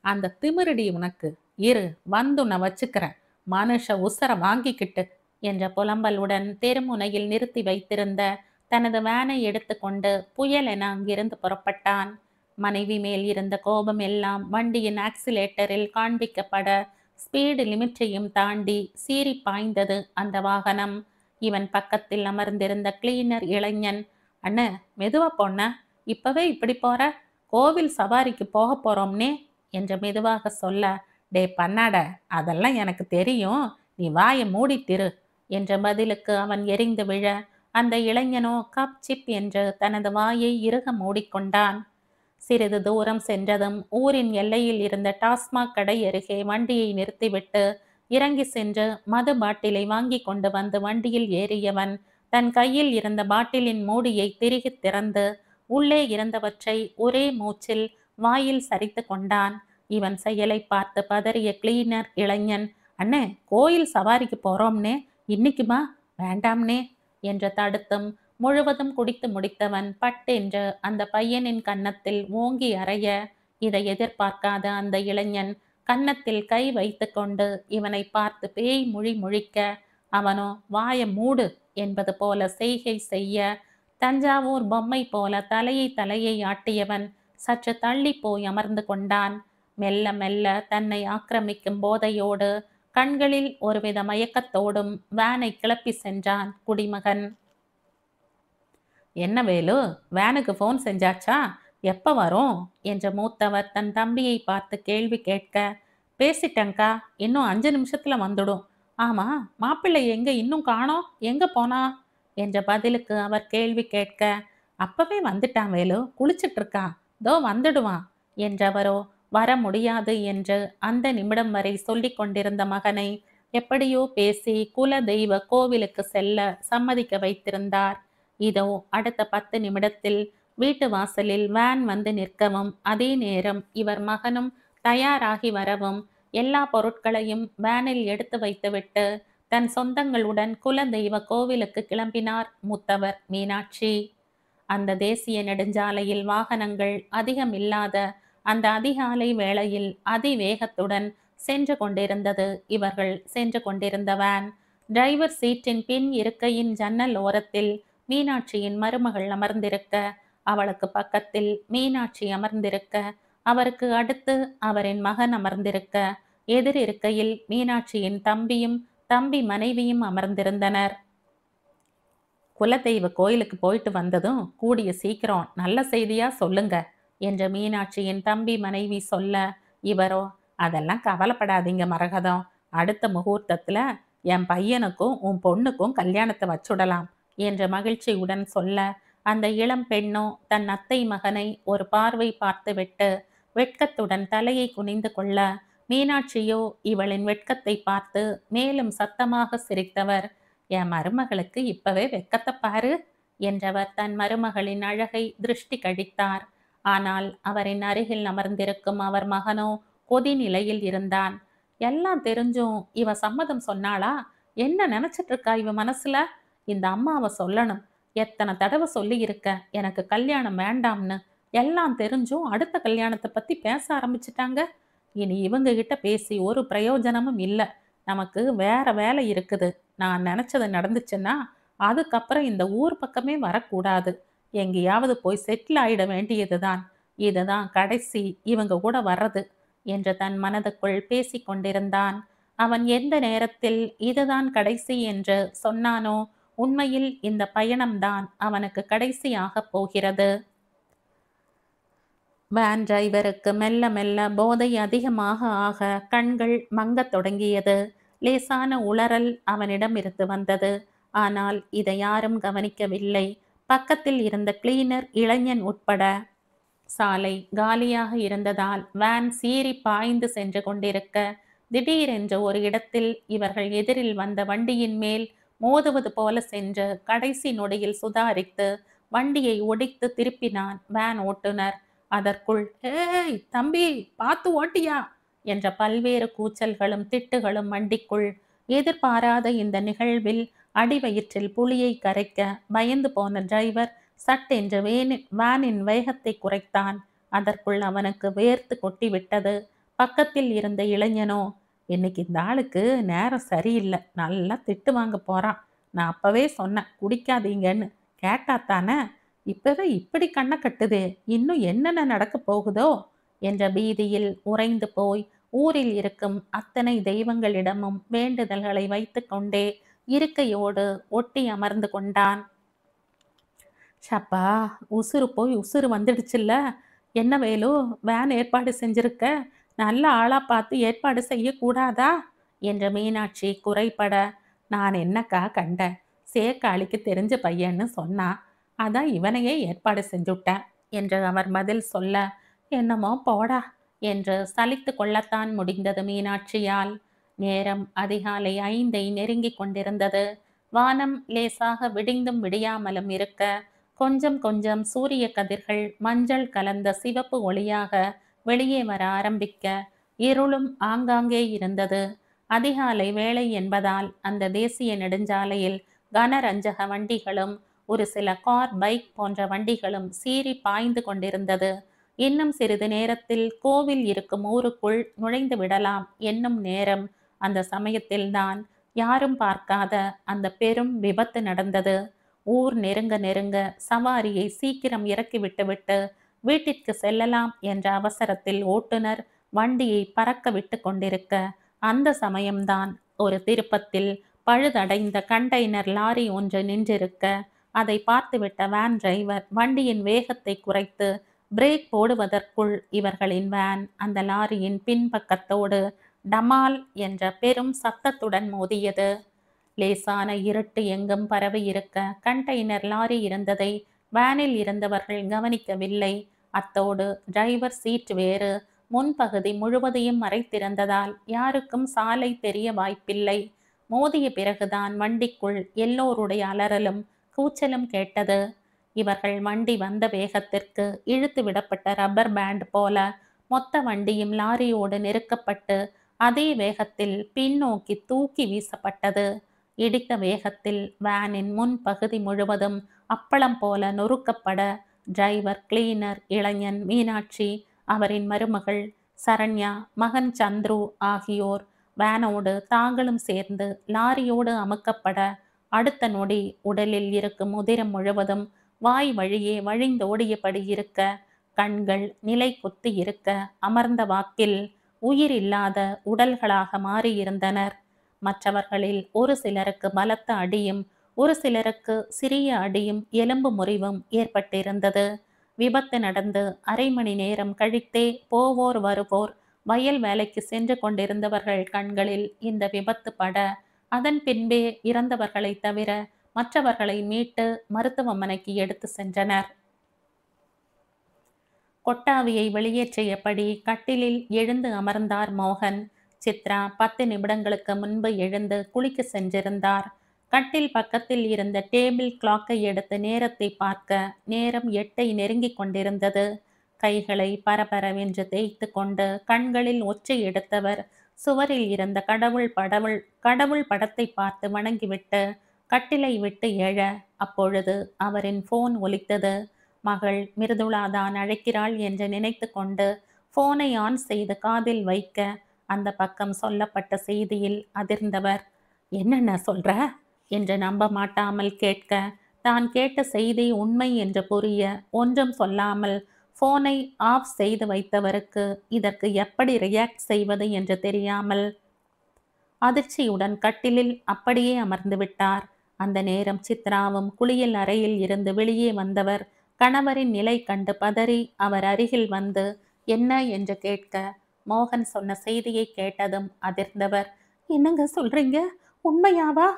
அந்த திமிருடி உனக்கு, இரு வந்து உன்னை வச்சுக்கிறேன், மனுஷ உசர வாங்கிக்கிட்டு என்ற புலம்பலுடன் தெருமுனையில் நிறுத்தி வைத்திருந்த தனது வேனை எடுத்துக்கொண்டு புயல் என அங்கிருந்து புறப்பட்டான். மனைவி மேல் இருந்த கோபம் எல்லாம் வண்டியின் ஆக்சிலேட்டரில் காண்பிக்கப்பட, ஸ்பீடு லிமிட்டையும் தாண்டி சீறி பாய்ந்தது அந்த வாகனம். இவன் பக்கத்தில் அமர்ந்திருந்த கிளீனர் இளைஞன், அண்ணே மெதுவா போன, இப்பவே இப்படி போற, கோவில் சவாரிக்கு போக போறோம்னே என்று மெதுவாக சொல்ல, டே பண்ணாட, அதெல்லாம் எனக்கு தெரியும், நீ வாயை மூடித்திரு என்ற பதிலுக்கு அவன் எரிந்து விழ, அந்த இளைஞனோ கப் சிப் என்று தனது வாயை இறுக மூடிக்கொண்டான். சிறிது தூரம் சென்றதும் ஊரின் எல்லையில் இருந்த டாஸ்மாக் கடை அருகே வண்டியை நிறுத்திவிட்டு இறங்கி சென்று மது பாட்டிலை வாங்கி கொண்டு வந்து வண்டியில் ஏறியவன் தன் கையில் இருந்த பாட்டிலின் மூடியை திருகி திறந்து உள்ளே இருந்தவற்றை ஒரே மூச்சில் வாயில் சரித்து கொண்டான். இவன் செயலை பார்த்து பதறிய கிளீனர் இளைஞன், அண்ணே கோயில் சவாரிக்கு போறோம்னே, இன்னைக்குமா, வேண்டாம்னே என்று தடுத்தும் முழுவதும் குடித்து முடித்தவன் பட்டென்று அந்த பையனின் கன்னத்தில் ஓங்கி அறைய, இதை எதிர்பார்க்காத அந்த இளைஞன் கன்னத்தில் கை வைத்து கொண்டு இவனை பார்த்து பேய் மொழி முழிக்க, அவனோ வாய மூடு என்பது போல செய்கை செய்ய, தஞ்சாவூர் பொம்மை போல தலையை ஆட்டியவன் சற்று தள்ளி போய் அமர்ந்து கொண்டான். மெல்ல மெல்ல தன்னை ஆக்கிரமிக்கும் போதையோடு கண்களில் ஒருவித மயக்கத்தோடும் வேனை கிளப்பி சென்றான் குடிமகன். என்ன வேலு, வேனுக்கு ஃபோன் செஞ்சாச்சா, எப்போ வரும் என்ற மூத்தவர் தன் தம்பியை பார்த்து கேள்வி கேட்க, பேசிட்டேங்க்கா, இன்னும் 5 நிமிஷத்துல வந்துடும். ஆமா, மாப்பிள்ளை எங்க இன்னும் காணோம், எங்க போனா என்ற பதிலுக்கு அவர் கேள்வி கேட்க, அப்பவே வந்துட்டான் வேலு, குளிச்சிட்டு இருக்கான், தோ வந்துடுவான் என்றவரோ வர முடியாது என்று அந்த நிமிடம் வரை சொல்லி கொண்டிருந்த மகனை எப்படியோ பேசி குல தெய்வ கோவிலுக்கு செல்ல சம்மதிக்க வைத்திருந்தார். இதோ அடுத்த 10 நிமிடத்தில் வீட்டு வாசலில் வேன் வந்து நிற்கவும், அதே நேரம் இவர் மகனும் தயாராகி வரவும், எல்லா பொருட்களையும் வேனில் எடுத்து வைத்துவிட்டு தன் சொந்தங்களுடன் குல தெய்வ கோவிலுக்கு கிளம்பினார் மூத்தவர் மீனாட்சி. அந்த தேசிய நெடுஞ்சாலையில் வாகனங்கள் அதிகம் இல்லாத அந்த அதிகாலை வேளையில் அதிவேகத்துடன் சென்று கொண்டிருந்தது இவர்கள் சென்று கொண்டிருந்த வேன். டிரைவர் சீட்டின் பின் இருக்கையின் ஜன்னல் ஓரத்தில் மீனாட்சியின் மருமகள் அமர்ந்திருக்க, அவளுக்கு பக்கத்தில் மீனாட்சி அமர்ந்திருக்க, அவருக்கு அடுத்து அவரின் மகன் அமர்ந்திருக்க, எதிர் இருக்கையில் மீனாட்சியின் தம்பியும் தம்பி மனைவியும் அமர்ந்திருந்தனர். குலதெய்வ கோயிலுக்கு போயிட்டு வந்ததும் கூடிய சீக்கிரம் நல்ல செய்தியா சொல்லுங்க என்று மீனாட்சியின் தம்பி மனைவி சொல்ல, இவரோ, அதெல்லாம் கவலைப்படாதீங்க மரகதம், அடுத்த முகூர்த்தத்துல என் பையனுக்கும் உன் பொண்ணுக்கும் கல்யாணத்தை வச்சுடலாம் என்ற மகிழ்ச்சியுடன் சொல்ல, அந்த இளம் பெண்ணோ தன் அத்தை மகனை ஒரு பார்வை பார்த்துவிட்டு வெட்கத்துடன் தலையை குனிந்து கொள்ள, மீனாட்சியோ இவளின் வெட்கத்தை பார்த்து மேலும் சத்தமாக சிரித்தவர், என் மருமகளுக்கு இப்பவே வெக்கத்தை பாரு என்றவர் தன் மருமகளின் அழகை திருஷ்டி கழித்தார். ஆனால் அவரின் அருகில் அமர்ந்திருக்கும் அவர் மகனோ கொதி நிலையில் இருந்தான். எல்லாம் தெரிஞ்சும் இவ சம்மதம் சொன்னாளா? என்ன நினைச்சிட்டு இருக்கா இவ மனசுல? இந்த அம்மாவை சொல்லணும். எத்தனை தடவை சொல்லி இருக்க எனக்கு கல்யாணம் வேண்டாம்னு. எல்லாம் தெரிஞ்சும் அடுத்த கல்யாணத்தை பத்தி பேச ஆரம்பிச்சிட்டாங்க. இனி இவங்க கிட்ட பேசி ஒரு பிரயோஜனமும் இல்லை. நமக்கு வேற வேலை இருக்குது. நான் நினைச்சது நடந்துச்சுன்னா அதுக்கப்புறம் இந்த ஊர் பக்கமே வரக்கூடாது. எங்கேயாவது போய் செட்டில் ஆயிட வேண்டியதுதான். இதுதான் கடைசி இவங்க கூட வர்றது என்று தன் மனதுக்குள் பேசிக் கொண்டிருந்தான். அவன் எந்த நேரத்தில் இதுதான் கடைசி என்று சொன்னானோ, உண்மையில் இந்த பயணம்தான் அவனுக்கு கடைசியாக போகிறது. வேன் டிரைவருக்கு மெல்ல மெல்ல போதை அதிகமாக ஆக கண்கள் மங்கத் தொடங்கியது. லேசான உளறல் அவனிடம் இருந்து வந்தது. ஆனால் இதை யாரும் கவனிக்கவில்லை. பக்கத்தில் இருந்த கிளீனர் இளைஞன் உட்பட. சாலை காலியாக இருந்ததால் வேன் சீறி பாய்ந்து சென்று கொண்டிருக்க, திடீரென்று ஒரு இடத்தில் இவர்கள் எதிரில் வந்த வண்டியின் மேல் மோதுவது போல சென்று கடைசி நொடியில் சுதாரித்து வண்டியை ஒடித்து திருப்பினான் வேன் ஓட்டுநர். அதற்குள், ஏய் தம்பி, பார்த்து ஓட்டியா என்ற பல்வேறு கூச்சல்களும் திட்டுகளும் வண்டிக்குள். எதிர்பாராத இந்த நிகழ்வில் அடிவயிற்றில் புலியை கரைக்க பயந்து போன டிரைவர் சட்டென்று வேனின் வேகத்தை குறைத்தான். அதற்குள் அவனுக்கு வேர்த்து கொட்டிவிட்டது. பக்கத்தில் இருந்த இளைஞனோ, இன்னைக்கு இந்த ஆளுக்கு நேரம் சரியில்லை, நல்லா திட்டு வாங்க போறான். நான் அப்பவே சொன்னேன் குடிக்காதீங்கன்னு, கேட்டாத்தானே? இப்பவே இப்படி கண்ணை கட்டுதே, இன்னும் என்னென்ன நடக்க போகுதோ என்ற பீதியில் உறைந்து போய் ஊரில் இருக்கும் அத்தனை தெய்வங்களிடமும் வேண்டுதல்களை வைத்து கொண்டே இருக்கையோடு ஒட்டி அமர்ந்து கொண்டான். சப்பா, உசுறு போய் உசுறு வந்துடுச்சுல்ல. என்ன வேலு, வேன் ஏற்பாடு செஞ்சிருக்க, நல்ல ஆளா பார்த்து ஏற்பாடு செய்யக்கூடாதா என்ற மீனாட்சி குறைபட, நான் என்னக்கா கண்டேன், சேக்காளிக்கு தெரிஞ்ச பையன்னு சொன்னா, அதான் இவனையே ஏற்பாடு செஞ்சுட்டேன் என்று அவர் பதில் சொல்ல, என்னமோ போடா என்று சலித்து கொள்ளத்தான் முடிந்தது மீனாட்சியால். நேரம் அதிகாலை 5ஐ நெருங்கி கொண்டிருந்தது. வானம் லேசாக விடிந்தும் விடியாமலும் இருக்க, கொஞ்சம் கொஞ்சம் சூரிய கதிர்கள் மஞ்சள் கலந்த சிவப்பு ஒளியாக வெளியே வர ஆரம்பிக்க, இருளும் ஆங்காங்கே இருந்தது. அதிகாலை வேளை என்பதால் அந்த தேசிய நெடுஞ்சாலையில் கனரஞ்சக வண்டிகளும் ஒரு சில கார், பைக் போன்ற வண்டிகளும் சீறி பாய்ந்து கொண்டிருந்தது. இன்னும் சிறிது நேரத்தில் கோவில் இருக்கும் ஊருக்குள் நுழைந்து விடலாம் என்னும் நேரம். அந்த சமயத்தில்தான் யாரும் பார்க்காத அந்த பெரும் விபத்து நடந்தது. ஊர் நெருங்க நெருங்க சவாரியை சீக்கிரம் இறக்கி விட்டுவிட்டு வீட்டிற்கு செல்லலாம் என்ற அவசரத்தில் ஓட்டுநர் வண்டியை பறக்க விட்டு கொண்டிருக்க, அந்த சமயம்தான் ஒரு திருப்பத்தில் பழுதடைந்த கண்டெய்னர் லாரி ஒன்று நின்றிருக்க, அதை பார்த்துவிட்ட வேன் டிரைவர் வண்டியின் வேகத்தை குறைத்து பிரேக் போடுவதற்குள் இவர்களின் வேன் அந்த லாரியின் பின்பக்கத்தோடு டமால் என்ற பெரும் சத்தத்துடன் மோதியது. லேசான இருட்டு எங்கும் பரவி இருக்க கண்டெய்னர் லாரி இருந்ததை வேனில் இருந்தவர்கள் கவனிக்கவில்லை. அத்தோடு டிரைவர் சீட் வேறு முன்பகுதி முழுவதையும் மறைத்திருந்ததால் யாருக்கும் சாலை தெரிய வாய்ப்பில்லை. மோதிய பிறகுதான் வண்டிக்குள் எல்லோருடைய அலறலும் கூச்சலும் கேட்டது. இவர்கள் வண்டி வந்த வேகத்திற்கு இழுத்து விடப்பட்ட ரப்பர் பேண்ட் போல மொத்த வண்டியும் லாரியோடு நெருக்கப்பட்டு அதே வேகத்தில் பின்னோக்கி தூக்கி வீசப்பட்டது. இடித்த வேகத்தில் வேனின் முன் பகுதி முழுவதும் அப்பளம் போல நொறுக்கப்பட, டிரைவர், கிளீனர், இளைஞன், மீனாட்சி, அவரின் மருமகள் சரண்யா, மகன் சந்துரு ஆகியோர் வேனோடு தாங்களும் சேர்ந்து லாரியோடு அமுக்கப்பட அடுத்த நொடி உடலில் இருக்கும் உதிரம் முழுவதும் வாய் வழியே வழிந்தோடியபடி இருக்க, கண்கள் நிலை குத்தி இருக்க, அமர்ந்த வாக்கில் உயிர் இல்லாத உடல்களாக மாறியிருந்தனர். மற்றவர்களில் ஒரு சிலருக்கு பலத்த அடியும் ஒரு சிலருக்கு சிறிய அடியும் எலும்பு முறிவும் ஏற்பட்டிருந்தது. விபத்து நடந்து அரை மணி நேரம் கழித்தே போவோர் வருவோர் வயல் வேலைக்கு சென்று கொண்டிருந்தவர்கள் கண்களில் இந்த விபத்து பட, அதன் பின்பே இறந்தவர்களை தவிர மற்றவர்களை மீட்டு மருத்துவமனைக்கு எடுத்து சென்றனர். கொட்டாவியை வெளியேற்றியபடி கட்டிலில் எழுந்து அமர்ந்தார் மோகன். சித்ரா 10 நிமிடங்களுக்கு முன்பு எழுந்து குளிக்க சென்றிருந்தார். கட்டில் பக்கத்தில் இருந்த டேபிள் கிளாக்கை எடுத்து நேரத்தை பார்க்க நேரம் 8ஐ நெருங்கிக் கொண்டிருந்தது. கைகளை பரபரவென்று தேய்த்து கொண்டு கண்களில் ஒற்றை எடுத்தவர் சுவரில் இருந்த கடவுள் படத்தை பார்த்து வணங்கிவிட்டு கட்டிலை விட்டு எழ, அப்பொழுது அவரின் போன் ஒலித்தது. மகள் மிருதுளாதான் அழைக்கிறாள் என்று நினைத்து கொண்டு போனை ஆன் செய்து காதில் வைக்க, அந்த பக்கம் சொல்லப்பட்ட செய்தியில் அதிர்ந்தவர். என்னென்ன சொல்ற என்று நம்ப மாட்டாமல் கேட்க, தான் கேட்ட செய்தி உண்மை என்று புரிய ஒன்றும் சொல்லாமல் போனை ஆஃப் செய்து வைத்தவருக்கு இதற்கு எப்படி ரியாக்ட் செய்வது என்று தெரியாமல் அதிர்ச்சியுடன் கட்டிலில் அப்படியே அமர்ந்து விட்டார். அந்த நேரம் சித்ராவும் குளியல் அறையில் இருந்து வெளியே வந்தவர் கணவரின் நிலை கண்டு பதறி அவர் அருகில் வந்து என்ன என்று கேட்க, மோகன் சொன்ன செய்தியை கேட்டதும் அதிர்ந்தவர், என்னங்க சொல்றீங்க, உண்மையாவா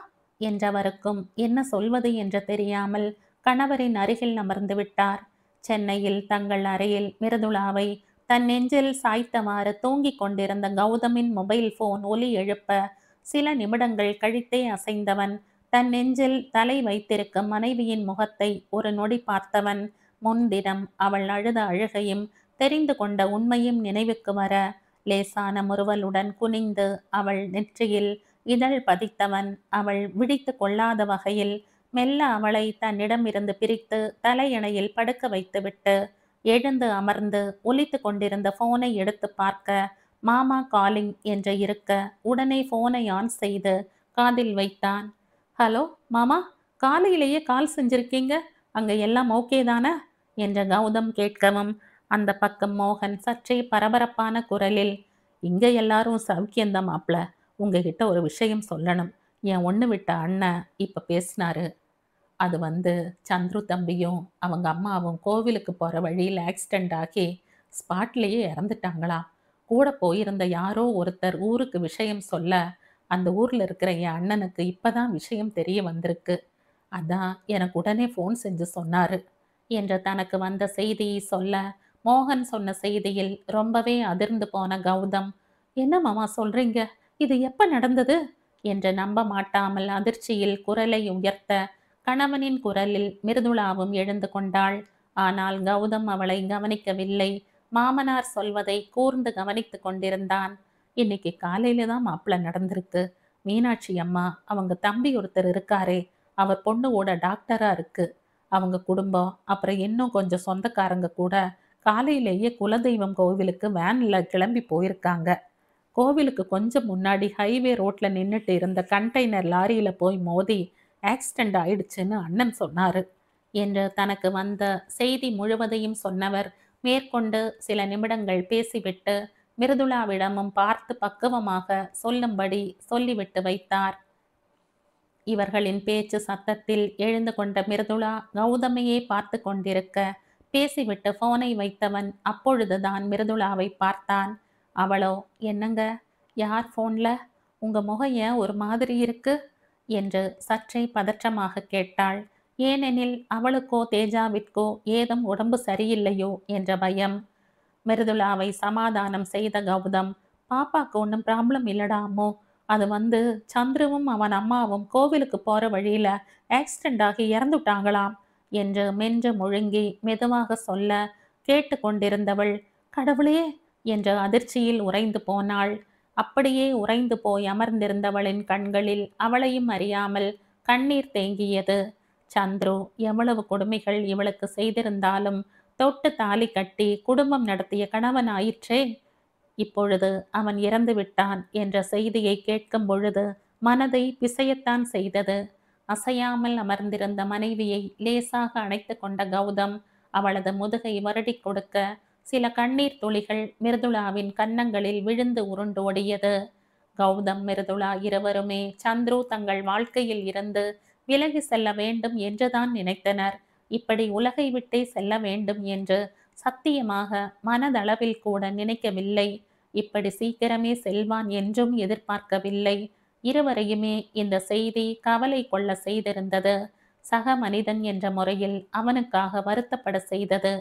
என்றவருக்கும் என்ன சொல்வது என்று தெரியாமல் கணவரின் அருகில் அமர்ந்து விட்டார். சென்னையில் தங்கள் அறையில் மிருதுளாவை தன் நெஞ்சில் சாய்த்தவாறு தூங்கிக் கொண்டிருந்த கௌதமின் மொபைல் போன் ஒலி எழுப்ப, சில நிமிடங்கள் கழித்தே அசைந்தவன் தன் நெஞ்சில் தலை வைத்திருக்கும் மனைவியின் முகத்தை ஒரு நொடி பார்த்தவன், முன்தினம் அவள் அழுத அழுகையும் தெரிந்து கொண்ட உண்மையும் நினைவுக்கு வர, லேசான முறுவலுடன் குனிந்து அவள் நெற்றியில் இதழ் பதித்தவன், அவள் விழித்து கொள்ளாத வகையில் மெல்ல அவளை தன்னிடமிருந்து பிரித்து தலையணையில் படுக்க வைத்துவிட்டு எழுந்து அமர்ந்து ஒலித்து கொண்டிருந்த போனை எடுத்து பார்க்க, மாமா காலிங் என்று இருக்க உடனே போனை ஆன் செய்து காதில் வைத்தான். ஹலோ மாமா, காலையிலேயே கால் செஞ்சிருக்கீங்க, அங்க எல்லாம் ஓகே தானே என்ற கௌதம் கேட்கவும், அந்த பக்கம் மோகன் சற்றே பரபரப்பான குரலில், இங்க எல்லாரும் சௌக்கியந்தான் மாப்ள, உங்ககிட்ட ஒரு விஷயம் சொல்லணும். என் ஒன்று விட்ட அண்ணன் இப்போ பேசினாரு. அது சந்துரு தம்பியும் அவங்க அம்மாவும் கோவிலுக்கு போகிற வழியில் ஆக்சிடெண்ட் ஆகி ஸ்பாட்லேயே இறந்துட்டாங்களாம். கூட போயிருந்த யாரோ ஒருத்தர் ஊருக்கு விஷயம் சொல்ல, அந்த ஊரில் இருக்கிற என் அண்ணனுக்கு இப்போ தான் விஷயம் தெரிய வந்திருக்கு. அதான் எனக்கு உடனே ஃபோன் செஞ்சு சொன்னார் என்று தனக்கு வந்த செய்தியை சொல்ல, மோகன் சொன்ன செய்தியில் ரொம்பவே அதிர்ந்து போன கௌதம், என்ன மாமா சொல்கிறீங்க, இது எப்போ நடந்தது என்று நம்ப மாட்டாமல் அதிர்ச்சியில் குரலை உயர்த்த, கணவனின் குரலில் மிருதுளாவும் எழுந்து கொண்டாள். ஆனால் கௌதம் அவளை கவனிக்கவில்லை. மாமனார் சொல்வதை கூர்ந்து கவனித்து கொண்டிருந்தான். இன்னைக்கு காலையில தான் மாப்பிள்ளை நடந்திருக்கு. மீனாட்சி அம்மா அவங்க தம்பி ஒருத்தர் இருக்காரே, அவர் பொண்ணுவோட டாக்டரா இருக்கு. அவங்க குடும்பம் அப்புறம் இன்னும் கொஞ்சம் சொந்தக்காரங்க கூட காலையிலேயே குலதெய்வம் கோவிலுக்கு வேன்ல கிளம்பி போயிருக்காங்க. கோவிலுக்கு கொஞ்சம் முன்னாடி ஹைவே ரோட்ல நின்றுட்டு இருந்த கண்டெய்னர் லாரியில போய் மோதி ஆக்சிடெண்ட் ஆயிடுச்சுன்னு அண்ணன் சொன்னாரு என்று தனக்கு வந்த செய்தி முழுவதையும் சொன்னவர் மேற்கொண்டு சில நிமிடங்கள் பேசிவிட்டு மிருதுளாவிடமும் பார்த்து பக்குவமாக சொல்லும்படி சொல்லிவிட்டு வைத்தார். இவர்களின் பேச்சு சத்தத்தில் எழுந்து கொண்ட மிருதுளா கௌதமையே பார்த்து கொண்டிருக்க, பேசிவிட்டு போனை வைத்தவன் அப்பொழுதுதான் மிருதுளாவை பார்த்தான். அவளோ, என்னங்க, யார் போன்ல, உங்க முகம் ஏன் ஒரு மாதிரி இருக்கு என்று சற்றே பதற்றமாக கேட்டாள். ஏனெனில் அவளுக்கோ தேஜாவிற்கோ ஏதும் உடம்பு சரியில்லையோ என்ற பயம். மிருதுளாவை சமாதானம் செய்த கௌதம், பாப்பாக்கு ஒன்றும் ப்ராப்ளம் இல்லடாமோ, அது சந்துருவும் அவன் அம்மாவும் கோவிலுக்கு போற வழியில ஆக்சிடெண்ட் ஆகி இறந்துட்டாங்களாம் என்று மென்று முழுங்கி மெதுவாக சொல்ல, கேட்டு கொண்டிருந்தவள் கடவுளே என்ற அதிர்ச்சியில் உறைந்து போனாள். அப்படியே உறைந்து போய் அமர்ந்திருந்தவளின் கண்களில் அவளையும் அறியாமல் கண்ணீர் தேங்கியது. சந்துரு எவ்வளவு கொடுமைகள் இவளுக்கு செய்திருந்தாலும் தொட்டு தாலி கட்டி குடும்பம் நடத்திய கணவன் ஆயிற்றே. இப்பொழுது அவன் இறந்து விட்டான் என்ற செய்தியை கேட்கும் பொழுது மனதை பிசையத்தான் செய்தது. அசையாமல் அமர்ந்திருந்த மனைவியை லேசாக அணைத்து கொண்ட கௌதம் அவளது முதுகை வருடிக் கொடுக்க சில கண்ணீர் துளிகள் மிருதுளாவின் கன்னங்களில் விழுந்து உருண்டோடியது. கௌதம், மிருதுளா இருவருமே சந்துரு தங்கள் வாழ்க்கையில் இருந்து விலகி செல்ல வேண்டும் என்றுதான் நினைத்தனர். இப்படி உலகை விட்டே செல்ல வேண்டும் என்று சத்தியமாக மனதளவில் கூட நினைக்கவில்லை. இப்படி சீக்கிரமே செல்வான் என்றும் எதிர்பார்க்கவில்லை. இருவரையுமே இந்த செய்தி கவலை கொள்ள செய்திருந்தது. சக மனிதன் என்ற முறையில் அவனுக்காக வருத்தப்பட செய்தது.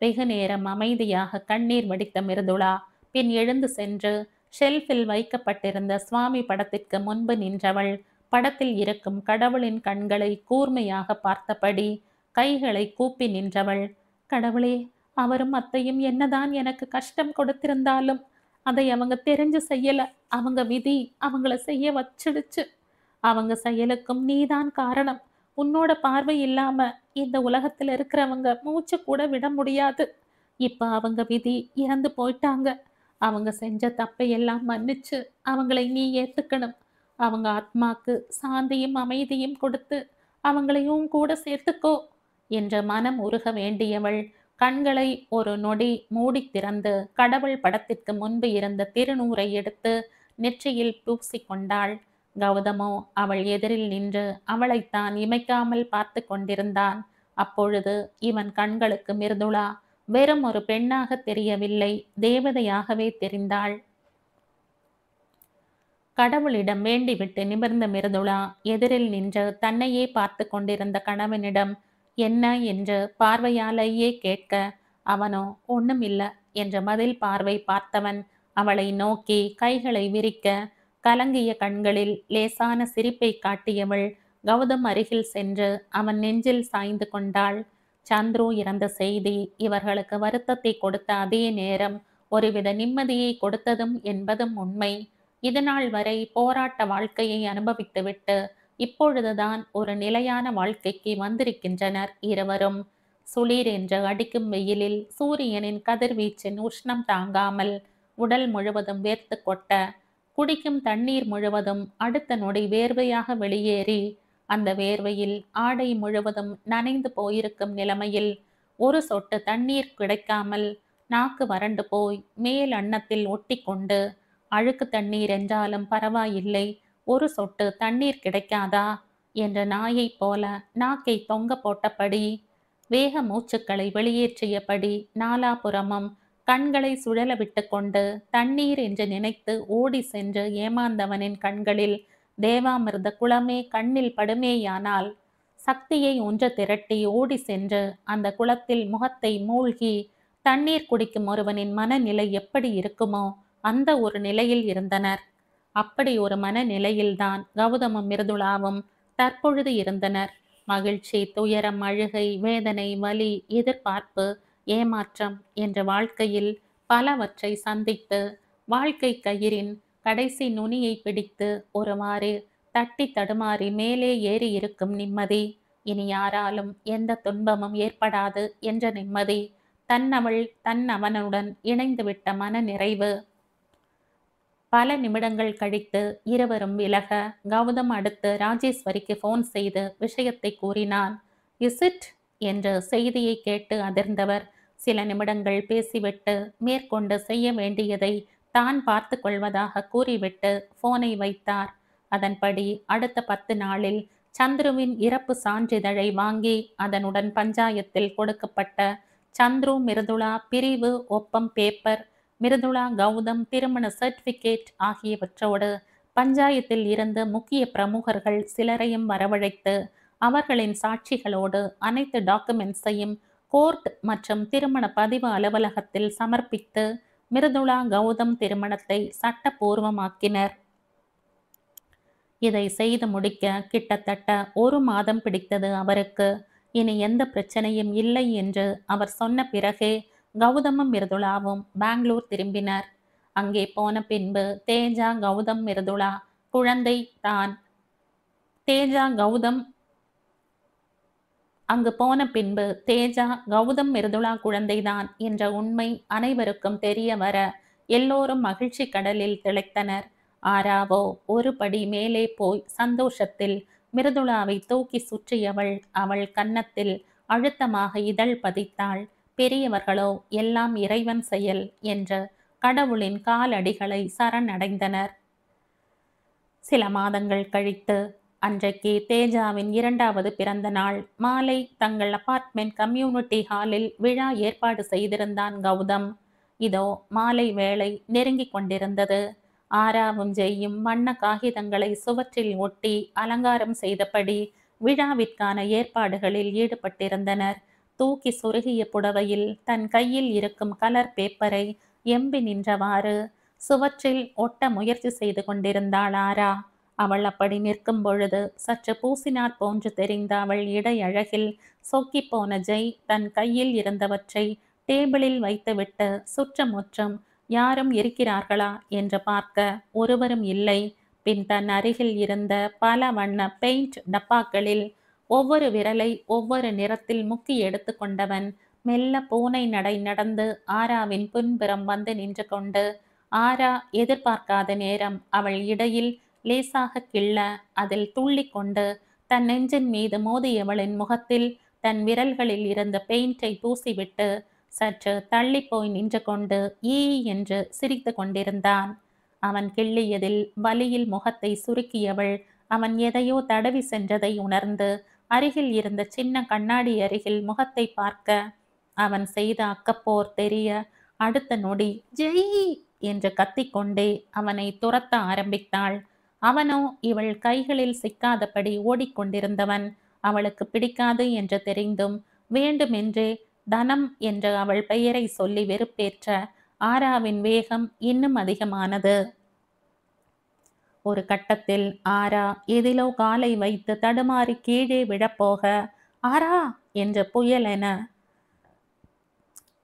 வெகு நேரம் அமைதியாக கண்ணீர் வடித்த மிருதுளா பின் எழுந்து சென்று ஷெல்ஃபில் வைக்கப்பட்டிருந்த சுவாமி படத்திற்கு முன்பு நின்றவள் படத்தில் இருக்கும் கடவுளின் கண்களை கூர்மையாக பார்த்தபடி கைகளை கூப்பி நின்றவள், கடவுளே, அவரும் அத்தையும் என்னதான் எனக்கு கஷ்டம் கொடுத்திருந்தாலும் அதை அவங்க தெரிஞ்சு செய்யல. அவங்க விதி அவங்கள செய்ய வச்சிடுச்சு. அவங்க செயலுக்கும் நீதான் காரணம். உன்னோட பார்வை இல்லாம இந்த உலகத்துல இருக்கிறவங்க மூச்சு கூட விட முடியாது. இப்ப அவங்க விதி இறந்து போயிட்டாங்க. அவங்க செஞ்ச தப்பை எல்லாம் மன்னிச்சு அவங்களை நீ ஏத்துக்கணும். அவங்க ஆத்மாக்கு சாந்தியும் அமைதியும் கொடுத்து அவங்களையும் கூட சேர்த்துக்கோ என்ற மனம் உருக வேண்டியவள் கண்களை ஒரு நொடி மூடி திறந்து கடவுள் படத்திற்கு முன்பு இருந்த திருநூறை எடுத்து நெற்றியில் பூசிக்கொண்டாள். கௌதமோ அவள் எதிரில் நின்று அவளைத்தான் இமைக்காமல் பார்த்து கொண்டிருந்தான். அப்பொழுது இவன் கண்களுக்கு மிருதுளா வெறும் ஒரு பெண்ணாக தெரியவில்லை, தேவதையாகவே தெரிந்தாள். கடவுளிடம் வேண்டிவிட்டு நிமிர்ந்த மிருதுளா எதிரில் நின்று தன்னையே பார்த்து கொண்டிருந்த கணவனிடம் என்ன என்று பார்வையாலேயே கேட்க, அவனோ ஒண்ணுமில்ல என்ற பதில் பார்வை பார்த்தவன் அவளை நோக்கி கைகளை விரிக்க கலங்கிய கண்களில் லேசான சிரிப்பை காட்டியவள் கௌதம் அருகில் சென்று அவன் நெஞ்சில் சாய்ந்து கொண்டாள். சந்துரு இறந்த செய்தி இவர்களுக்கு வருத்தத்தை கொடுத்த அதே நேரம் ஒருவித நிம்மதியை கொடுத்ததும் என்பதும் உண்மை. இதுநாள் வரை போராட்ட வாழ்க்கையை அனுபவித்துவிட்டு இப்பொழுதுதான் ஒரு நிலையான வாழ்க்கைக்கு வந்திருக்கின்றனர் இருவரும். சுளீர் என்று அடிக்கும் வெயிலில் சூரியனின் கதிர்வீச்சின் உஷ்ணம் தாங்காமல் உடல் முழுவதும் வேர்த்து கொட்ட, குடிக்கும் தண்ணீர் முழுவதும் அடுத்த நொடி வேர்வையாக வெளியேறி அந்த வேர்வையில் ஆடை முழுவதும் நனைந்து போயிருக்கும் நிலைமையில் ஒரு சொட்டு தண்ணீர் கிடைக்காமல் நாக்கு வறண்டு போய் மேல் அன்னத்தில் ஒட்டி கொண்டு, அழுக்கு தண்ணீர் என்றாலும் பரவாயில்லை, ஒரு சொட்டு தண்ணீர் கிடைக்காதா என்ற நாயைப் போல நாக்கை தொங்க போட்டபடி வேக மூச்சுக்களை வெளியேற்றியபடி நாலாபுறமும் கண்களை சுழல விட்டு கொண்டு தண்ணீர் என்று நினைத்து ஓடி சென்று ஏமாந்தவனின் கண்களில் தேவாமிர்த குளமே கண்ணில் படுமேயானால் சக்தியை ஒன்று திரட்டி ஓடி சென்று அந்த குளத்தில் முகத்தை மூழ்கி தண்ணீர் குடிக்கும் ஒருவனின் மனநிலை எப்படி இருக்குமோ அந்த ஒரு நிலையில் இருந்தனர். அப்படி ஒரு மனநிலையில்தான் கௌதமும் மிருதுளாவும் தற்பொழுது இருந்தனர். மகிழ்ச்சி, துயரம், அழுகை, வேதனை, வலி, எதிர்பார்ப்பு, ஏமாற்றம் என்ற வாழ்க்கையில் பலவற்றை சந்தித்து வாழ்க்கை கயிறின் கடைசி நுனியை பிடித்து ஒருமாறு தட்டி தடுமாறி மேலே ஏறி இருக்கும் நிம்மதி, இனி யாராலும் எந்த துன்பமும் ஏற்படாது என்ற நிம்மதி, தன்னவள் தன் அவனுடன் இணைந்துவிட்ட மன நிறைவு. பல நிமிடங்கள் கழித்து இருவரும் விலக கௌதம் அடுத்து ராஜேஸ்வரிக்கு போன் செய்து விஷயத்தை கூறினான். இஸ் இட் என்ற செய்தியை கேட்டு அதிர்ந்தவர் சில நிமிடங்கள் பேசிவிட்டு மேற்கொண்டு செய்ய வேண்டியதை தான் பார்த்து கொள்வதாக கூறிவிட்டு போனை வைத்தார். அதன்படி அடுத்த 10 நாளில் சந்துருவின் இறப்பு சான்றிதழை வாங்கி அதனுடன் பஞ்சாயத்தில் கொடுக்கப்பட்ட சந்துரு மிருதுளா பிரிவு ஒப்பம் பேப்பர், மிருதுளா கௌதம் திருமண சர்டிபிகேட் ஆகியவற்றோடு பஞ்சாயத்தில் இருந்து முக்கிய பிரமுகர்கள் சிலரையும் வரவழைத்து அவர்களின் சாட்சிகளோடு அனைத்து டாக்குமெண்ட்ஸையும் கோர்ட் மற்றும் திருமண பதிவு அலுவலகத்தில் சமர்ப்பித்து மிருதுளா கௌதம் திருமணத்தை சட்டபூர்வமாக்கினர். இதை செய்து முடிக்க கிட்டத்தட்ட 1 மாதம் பிடித்தது அவருக்கு. இனி எந்த பிரச்சனையும் இல்லை என்று அவர் சொன்ன பிறகே கௌதமும் மிருதுளாவும் பெங்களூர் திரும்பினர். அங்கே போன பின்பு தேஜா கௌதம் மிருதுளா குழந்தை தான். அங்கு போன பின்பு தேஜா கௌதம் மிருதுளா குழந்தைதான் என்ற உண்மை அனைவருக்கும் தெரிய வர எல்லோரும் மகிழ்ச்சி கடலில் திளைத்தனர். ஆராவோ ஒரு படி மேலே போய் சந்தோஷத்தில் மிருதுளாவை தூக்கி சுற்றியவள் அவள் கன்னத்தில் அழுத்தமாக இதழ் பதித்தாள். பெரியவர்களோ எல்லாம் இறைவன் செயல் என்ற கடவுளின் காலடிகளை சரணடைந்தனர். சில மாதங்கள் கழித்து அன்றைக்கு தேஜாவின் 2வது பிறந்த நாள். மாலை தங்கள் அபார்ட்மெண்ட் கம்யூனிட்டி ஹாலில் விழா ஏற்பாடு செய்திருந்தான் கௌதம். இதோ மாலை வேளை நெருங்கிக் கொண்டிருந்தது. ஆராவும் ஜெய்யும் வண்ண காகிதங்களை சுவற்றில் ஒட்டி அலங்காரம் செய்தபடி விழாவிற்கான ஏற்பாடுகளில் ஈடுபட்டிருந்தனர். தூக்கி சொருகிய புடவையில் தன் கையில் இருக்கும் கலர் பேப்பரை எம்பி நின்றவாறு சுவற்றில் ஒட்ட முயற்சி செய்து கொண்டிருந்தாள் ஆரா. அவள் அப்படி நிற்கும் பொழுது சற்று பூசினார் போன்று தெரிந்த அவள் இடை அழகில் சொக்கிப்போன ஜெய் தன் கையில் இருந்தவற்றை டேபிளில் வைத்துவிட்டு சுற்றமுற்றும் யாரும் இருக்கிறார்களா என்று பார்க்க ஒருவரும் இல்லை. பின் தன் அருகில் இருந்த பல வண்ண பெயிண்ட் டப்பாக்களில் ஒவ்வொரு விரலை ஒவ்வொரு நிறத்தில் முக்கி எடுத்து கொண்டவன் மெல்ல பூனை நடை நடந்து ஆராவின் பின்புறம் வந்து நின்று கொண்டு ஆரா எதிர்பார்க்காத நேரம் அவள் இடையில் லேசாக கிள்ள அதில் துள்ளி கொண்டு தன் நெஞ்சின் மீது மோதியவளின் முகத்தில் தன் விரல்களில் இருந்த பெயிண்டை பூசிவிட்டு சற்று தள்ளி போய் நின்று கொண்டு ஈ என்று சிரித்து கொண்டிருந்தான். அவன் கிள்ளியதில் வலியில் முகத்தை சுருக்கியவள் அவன் எதையோ தடவி சென்றதை உணர்ந்து அருகில் இருந்த சின்ன கண்ணாடி அருகில் முகத்தை பார்க்க அவன் செய்த அக்கப்போர் தெரிய அடுத்த நொடி ஜெய் என்று கத்திக்கொண்டே அவனை துரத்த ஆரம்பித்தாள். அவனோ இவள் கைகளில் சிக்காதபடி ஓடிக்கொண்டிருந்தவன். அவளுக்கு பிடிக்காது என்று தெரிந்தும் வேண்டுமென்றே தனம் என்று அவள் பெயரை சொல்லி வெறுப்பேற்ற ஆராவின் வேகம் இன்னும் அதிகமானது. ஒரு கட்டத்தில் ஆரா எதிலோ காலை வைத்து தடுமாறி கீழே விழப்போக ஆரா என்ற புயலென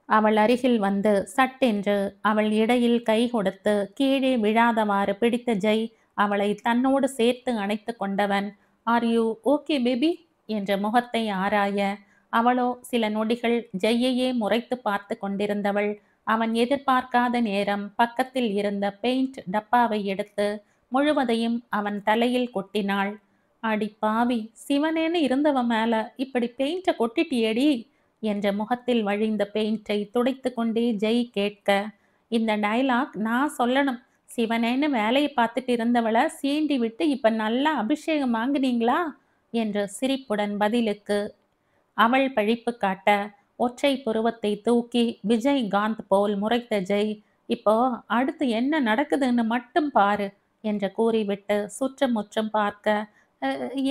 அவள் அருகில் வந்து சட்டென்று அவள் இடையில் கை கொடுத்து கீழே விழாதவாறு பிடித்த ஜெய் அவளை தன்னோடு சேர்த்து அணைத்து கொண்டவன். ஆர் யூ ஓகே பேபி என்ற முகத்தை ஆராய அவளோ சில நொடிகள் ஜெய்யையே முறைத்து பார்த்து கொண்டிருந்தவள் அவன் எதிர்பார்க்காத நேரம் பக்கத்தில் இருந்த பெயிண்ட் டப்பாவை எடுத்து முழுவதையும் அவன் தலையில் கொட்டினாள். அடி பாவி, சிவனேன்னு இருந்தவன் மேல இப்படி பெயிண்ட கொட்டிட்டியேடி என்ற முகத்தில் வழிந்த பெயிண்டை துடைத்து கொண்டே ஜெய் கேட்க, இந்த டயலாக் நான் சொல்லணும். சிவனேன்னு வேலையை பார்த்துட்டு இருந்தவளை சீண்டி விட்டு இப்ப நல்லா அபிஷேகம் வாங்கினீங்களா என்று சிரிப்புடன் பதிலுக்கு அவள் பழிப்பு காட்ட ஒற்றை புருவத்தை தூக்கி விஜய்காந்த் போல் முறைத்த ஜெய், இப்போ அடுத்து என்ன நடக்குதுன்னு மட்டும் பாரு என்று கூறிவிட்டு சுற்றமுற்றும் பார்க்க,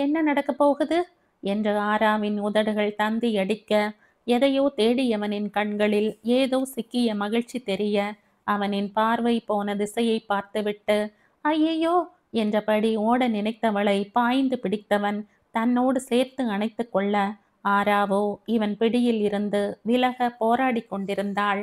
என்ன நடக்க போகுது என்று ஆராவின் உதடுகள் தந்தி அடிக்க எதையோ தேடியவனின் கண்களில் ஏதோ சிக்கிய மகிழ்ச்சி தெரிய அவனின் பார்வை போன திசையை பார்த்துவிட்டு ஐயையோ என்றபடி ஓட நினைத்தவளை பாய்ந்து பிடித்தவன் தன்னோடு சேர்த்து அணைத்து கொள்ள ஆராவோ இவன் பிடியில் இருந்து விலக போராடி கொண்டிருந்தாள்.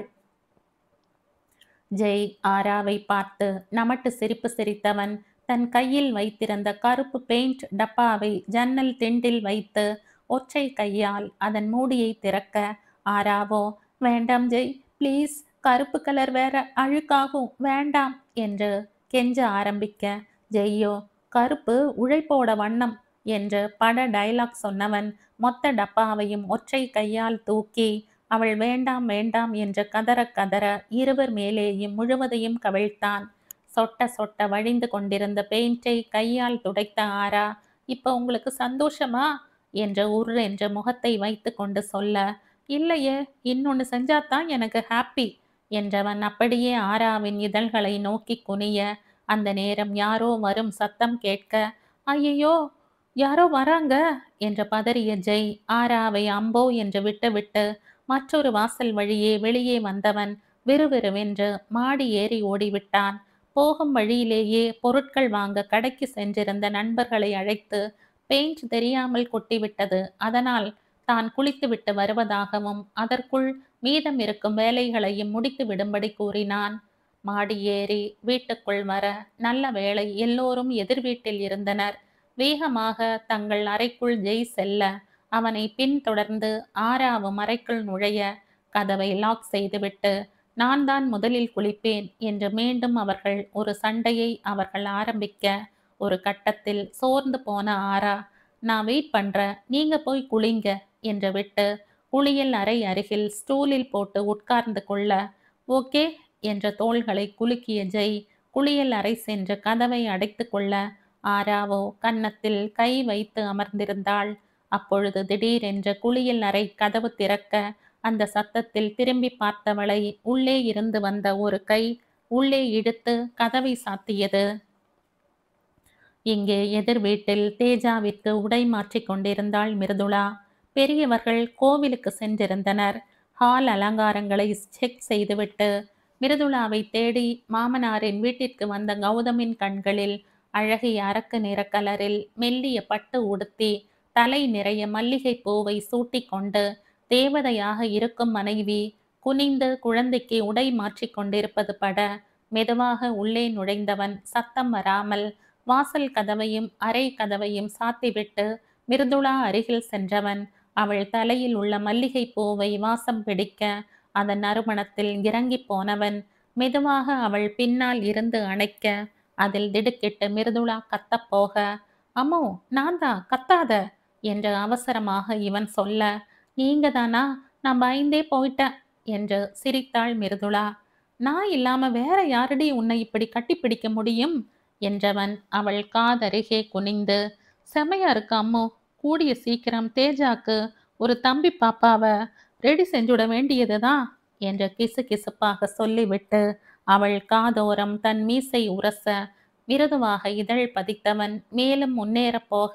ஜெய் ஆராவை பார்த்து நமட்டு சிரிப்பு சிரித்தவன் தன் கையில் வைத்திருந்த கருப்பு பெயிண்ட் டப்பாவை ஜன்னல் திண்டில் வைத்து ஒற்றை கையால் அதன் மூடியை திறக்க ஆராவோ வேண்டாம் ஜெய் ப்ளீஸ், கருப்பு கலர் வேற அழுக்காகும், வேண்டாம் என்று கெஞ்ச ஆரம்பிக்க ஜெய்யோ கருப்பு உழைப்போட வண்ணம் என்று பட டயலாக் சொன்னவன் மொத்த டப்பாவையும் ஒற்றை கையால் தூக்கி அவள் வேண்டாம் வேண்டாம் என்று கதற கதற இருவர் மேலேயும் முழுவதையும் கவிழ்த்தான். சொட்ட சொட்ட வழிந்து கொண்டிருந்த பெயிண்டை கையால் துடைத்த ஆரா, இப்ப உங்களுக்கு சந்தோஷமா என்று என்ற முகத்தை வைத்து கொண்டு சொல்ல, இல்லையே இன்னொன்னு செஞ்சாதான் எனக்கு ஹாப்பி என்றவன் அப்படியே ஆராவின் இதழ்களை நோக்கி குனிய அந்த நேரம் யாரோ வரும் சத்தம் கேட்க, ஐயையோ யாரோ வராங்க என்று பதறிய ஜெய் ஆராவை அம்போ என்று விட்டுவிட்டு மற்றொரு வாசல் வழியே வெளியே வந்தவன் விறுவிறுவென்று மாடி ஏறி ஓடிவிட்டான். போகும் வழியிலேயே பொருட்கள் வாங்க கடைக்கு சென்றிருந்த நண்பர்களை அழைத்து பெயிண்ட் தெரியாமல் கொட்டிவிட்டது, அதனால் தான் குளித்துவிட்டு வருவதாகவும் அதற்குள் மீதம் இருக்கும் வேலைகளையும் முடித்து விடும்படி கூறினான். மாடி ஏறி வீட்டுக்குள் வர நல்ல வேளை எல்லோரும் எதிர் வீட்டில் இருந்தனர். வேகமாக தங்கள் அறைக்குள் ஜெய் செல்ல அவனை பின்தொடர்ந்து ஆராவும் அறைக்குள் நுழைய கதவை லாக் செய்துவிட்டு நான் தான் முதலில் குளிப்பேன் என்று மீண்டும் அவர்கள் ஒரு சண்டையை அவர்கள் ஆரம்பிக்க, ஒரு கட்டத்தில் சோர்ந்து போன ஆரா, நான் வெயிட் பண்றேன், நீங்க போய் குளிங்க என்று விட்டு குளியல் அறை அருகில் ஸ்டூலில் போட்டு உட்கார்ந்து கொள்ள, ஓகே என்ற தோள்களை குலுக்கிய ஜெய் குளியல் அறை சென்று கதவை அடைத்து கொள்ள, ஆராவோ கன்னத்தில் கை வைத்து அமர்ந்திருந்தாள். அப்பொழுது திடீரென்று குளியல் அறை கதவு திறக்க, அந்த சத்தத்தில் திரும்பி பார்த்தவளை உள்ளே இருந்து வந்த ஒரு கை உள்ளே இழுத்து கதவை சாத்தியது. இங்கே எதிர் வீட்டில் தேஜாவிற்கு உடை மாற்றிக் கொண்டிருந்தாள் மிருதுளா. பெரியவர்கள் கோவிலுக்கு சென்றிருந்தனர். ஹால் அலங்காரங்களை செக் செய்துவிட்டு மிருதுளாவை தேடி மாமனாரின் வீட்டிற்கு வந்த கௌதமின் கண்களில் அழகிய அரக்கு நிற கலரில் மெல்லிய பட்டு உடுத்தி தலை நிறைய மல்லிகை பூவை சூட்டிக்கொண்டு தேவதையாக இருக்கும் மனைவி குனிந்து குழந்தைக்கு உடை மாற்றிக் கொண்டிருப்பது பட மெதுவாக உள்ளே நுழைந்தவன் சத்தம் வராமல் வாசல் கதவையும் அறை கதவையும் சாத்திவிட்டு மிருதுளா அருகில் சென்றவன் அவள் தலையில் உள்ள மல்லிகை பூவை வாசம் பிடிக்க அதன் நறுமணத்தில் இறங்கி போனவன் மெதுவாக அவள் பின்னால் இருந்து அணைக்க அதில் திடுக்கிட்டு மிருதுளா கத்தப்போக, அம்மோ நான் தான், கத்தாத என்று அவசரமாக இவன் சொல்ல, நீங்க தானா, நான் பயந்தே போயிட்டேன் என்று சிரித்தாள் மிருதுளா. நான் இல்லாம வேற யாரடி உன்னை இப்படி கட்டிப்பிடிக்க முடியும் என்றவன் அவள் காதருகே குனிந்து, செமையா இருக்கு அம்மோ, கூடிய சீக்கிரம் தேஜாக்கு ஒரு தம்பி பாப்பாவை ரெடி செஞ்சுட வேண்டியதுதான் என்று கிசுகிசுப்பாக சொல்லிவிட்டு அவள் காதோரம் தன் மீசை உரச மிருதுவாக இதழ் பதித்தவன் மேலும் முன்னேறப் போக,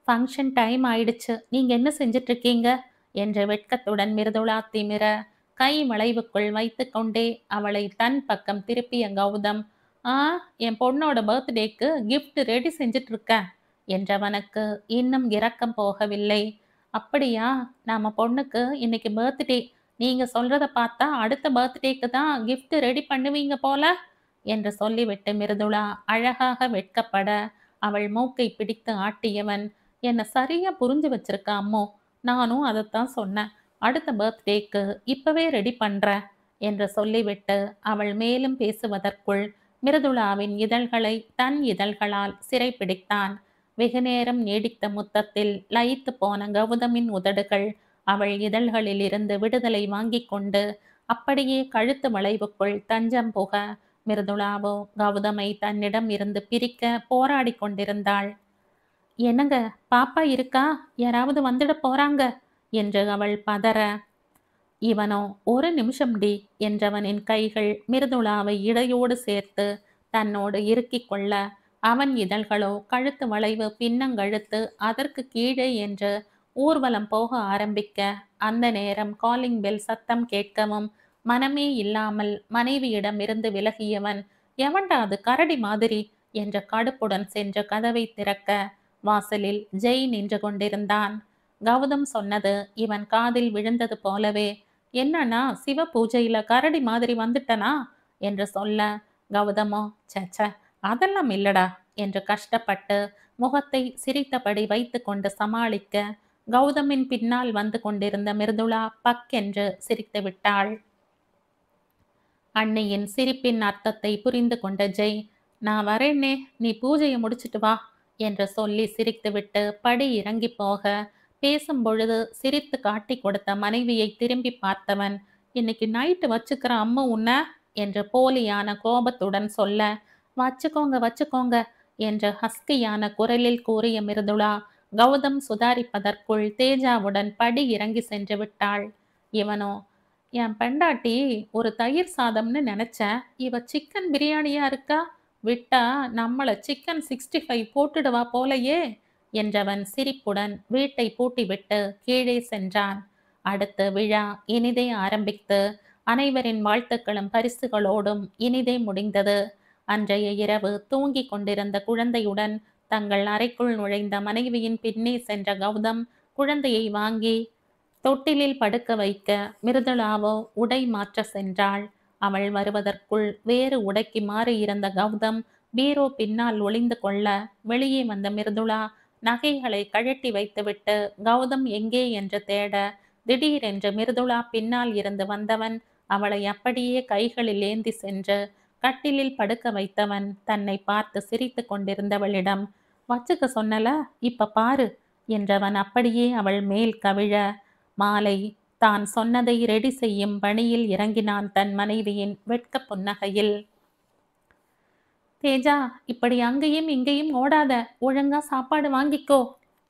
ஃபங்க்ஷன் டைம் ஆயிடுச்சு, நீங்க என்ன செஞ்சிட்டு இருக்கீங்க என்று வெட்கத்துடன் மிருதுளா திமிர கை வளைவுக்குள் வைத்து கொண்டே அவளை தன் பக்கம் திருப்பிய கௌதம், ஆ, என் பொண்ணோட பர்த்டேக்கு கிஃப்ட் ரெடி செஞ்சிட்டு இருக்க என்றவனுக்கு இன்னும் இரக்கம் போகவில்லை. அப்படியா, நாம பொண்ணுக்கு இன்னைக்கு பர்த்டே, நீங்க சொல்றத பார்த்தா அடுத்த பர்த்டேக்கு தான் கிஃப்ட் ரெடி பண்ணுவீங்க போல என்று சொல்லிவிட்டு மிருதுளா அழகாக வெட்கப்பட அவள் மூக்கை பிடித்து ஆட்டியவன், என்னை சரியா புரிஞ்சு வச்சிருக்க அம்மோ, நானும் அதைத்தான் சொன்னேன், அடுத்த பர்த்டேக்கு இப்பவே ரெடி பண்ற என்று சொல்லிவிட்டு அவள் மேலும் பேசுவதற்குள் மிருதுளாவின் இதழ்களை தன் இதழ்களால் சிறைப்பிடித்தான். வெகுநேரம் நீடித்த முத்தத்தில் லயித்து போன கௌதமின் உதடுகள் அவள் இதழ்களில் இருந்து விடுதலை வாங்கி கொண்டு அப்படியே கழுத்து வளைவுக்குள் தஞ்சம் புக மிருதுளாவோ கௌதமை தன்னிடம் இருந்து பிரிக்க போராடி கொண்டிருந்தாள். என்னங்க, பாப்பா இருக்கா, யாராவது வந்துட போறாங்க என்று அவள் பதற, இவனோ ஒரு நிமிஷம் டி என்றவனின் கைகள் மிருதுளாவை இடையோடு சேர்த்து தன்னோடு இறுக்கிக் கொள்ள, அவன் இதழ்களோ கழுத்து வளைவு பின்னங்கழுத்து அதற்கு கீழே என்று ஊர்வலம் போக ஆரம்பிக்க, அந்த நேரம் காலிங் பெல் சத்தம் கேட்கவும் மனமே இல்லாமல் மனைவியிடம் இருந்து விலகியவன், எவன்டா அது கரடி மாதிரி என்ற கடுப்புடன் சென்ற கதவை திறக்க வாசலில் ஜெய் நின்று கொண்டிருந்தான். கௌதம் சொன்னது இவன் காதில் விழுந்தது போலவே, என்னன்னா சிவ பூஜையில கரடி மாதிரி வந்துட்டனா என்று சொல்ல, கௌதமோ சச்ச அதெல்லாம் இல்லடா என்று கஷ்டப்பட்டு முகத்தை சிரித்தபடி வைத்து கொண்டு சமாளிக்க, கௌதமின் பின்னால் வந்து கொண்டிருந்த மிருதுளா பக்கென்று சிரித்து விட்டாள். அன்னையின் சிரிப்பின் அர்த்தத்தை புரிந்து கொண்ட ஜெய், நான் வரேன்னே, நீ பூஜையை முடிச்சிட்டு வா என்று சொல்லி சிரித்துவிட்டு படி இறங்கி போக, பேசும் பொழுது சிரித்து காட்டி கொடுத்த மனைவியை திரும்பி பார்த்தவன், இன்னைக்கு நைட்டு வச்சுக்கிற அம்மா உன்ன என்று போலியான கோபத்துடன் சொல்ல, வச்சுக்கோங்க வச்சுக்கோங்க என்று ஹஸ்கியான குரலில் கூறிய மிருதுளா கௌதம் சுதாரிப்பதற்குள் தேஜாவுடன் படி இறங்கி சென்று விட்டாள். இவனோ, என் பெண்டாட்டி ஒரு தயிர் சாதம்னு நினைச்சேன், இவ சிக்கன் பிரியாணியா இருக்கா, விட்டா நம்மள சிக்கன் 65 போட்டுடுவா போலையே என்றவன் சிரிப்புடன் வீட்டை பூட்டிவிட்டு கீழே சென்றான். அடுத்து விழா இனிதே ஆரம்பித்து அனைவரின் வாழ்த்துக்களும் பரிசுகளோடும் இனிதே முடிந்தது. அன்றைய இரவு தூங்கி கொண்டிருந்த குழந்தையுடன் தங்கள் அறைக்குள் நுழைந்த மனைவியின் பின்னே சென்ற கௌதம் குழந்தையை வாங்கி தொட்டிலில் படுக்க வைக்க மிருதுளாவோ உடை மாற்ற சென்றாள். அவள் வருவதற்குள் வேறு உடைக்கு மாறி இருந்த கௌதம் பீரோ பின்னால் ஒளிந்து கொள்ள, வெளியே வந்த மிருதுளா நகைகளை கழட்டி வைத்துவிட்டு கௌதம் எங்கே என்று தேட, திடீரென்று மிருதுளா பின்னால் இருந்து வந்தவன் அவளை அப்படியே கைகளில் ஏந்தி சென்று கட்டிலில் படுக்க வைத்தவன் தன்னை பார்த்து சிரித்து கொண்டிருந்தவளிடம், வச்சுக்க சொன்னல, இப்ப பாரு என்றவன் அப்படியே அவள் மேல் கவிழ, மாலை தான் சொன்னதை ரெடி செய்யும் பணியில் இறங்கினான் தன் மனைவியின் வெட்க புன்னகையில். தேஜா, இப்படி அங்கேயும் இங்கேயும் ஓடாத, ஒழுங்கா சாப்பாடு வாங்கிக்கோ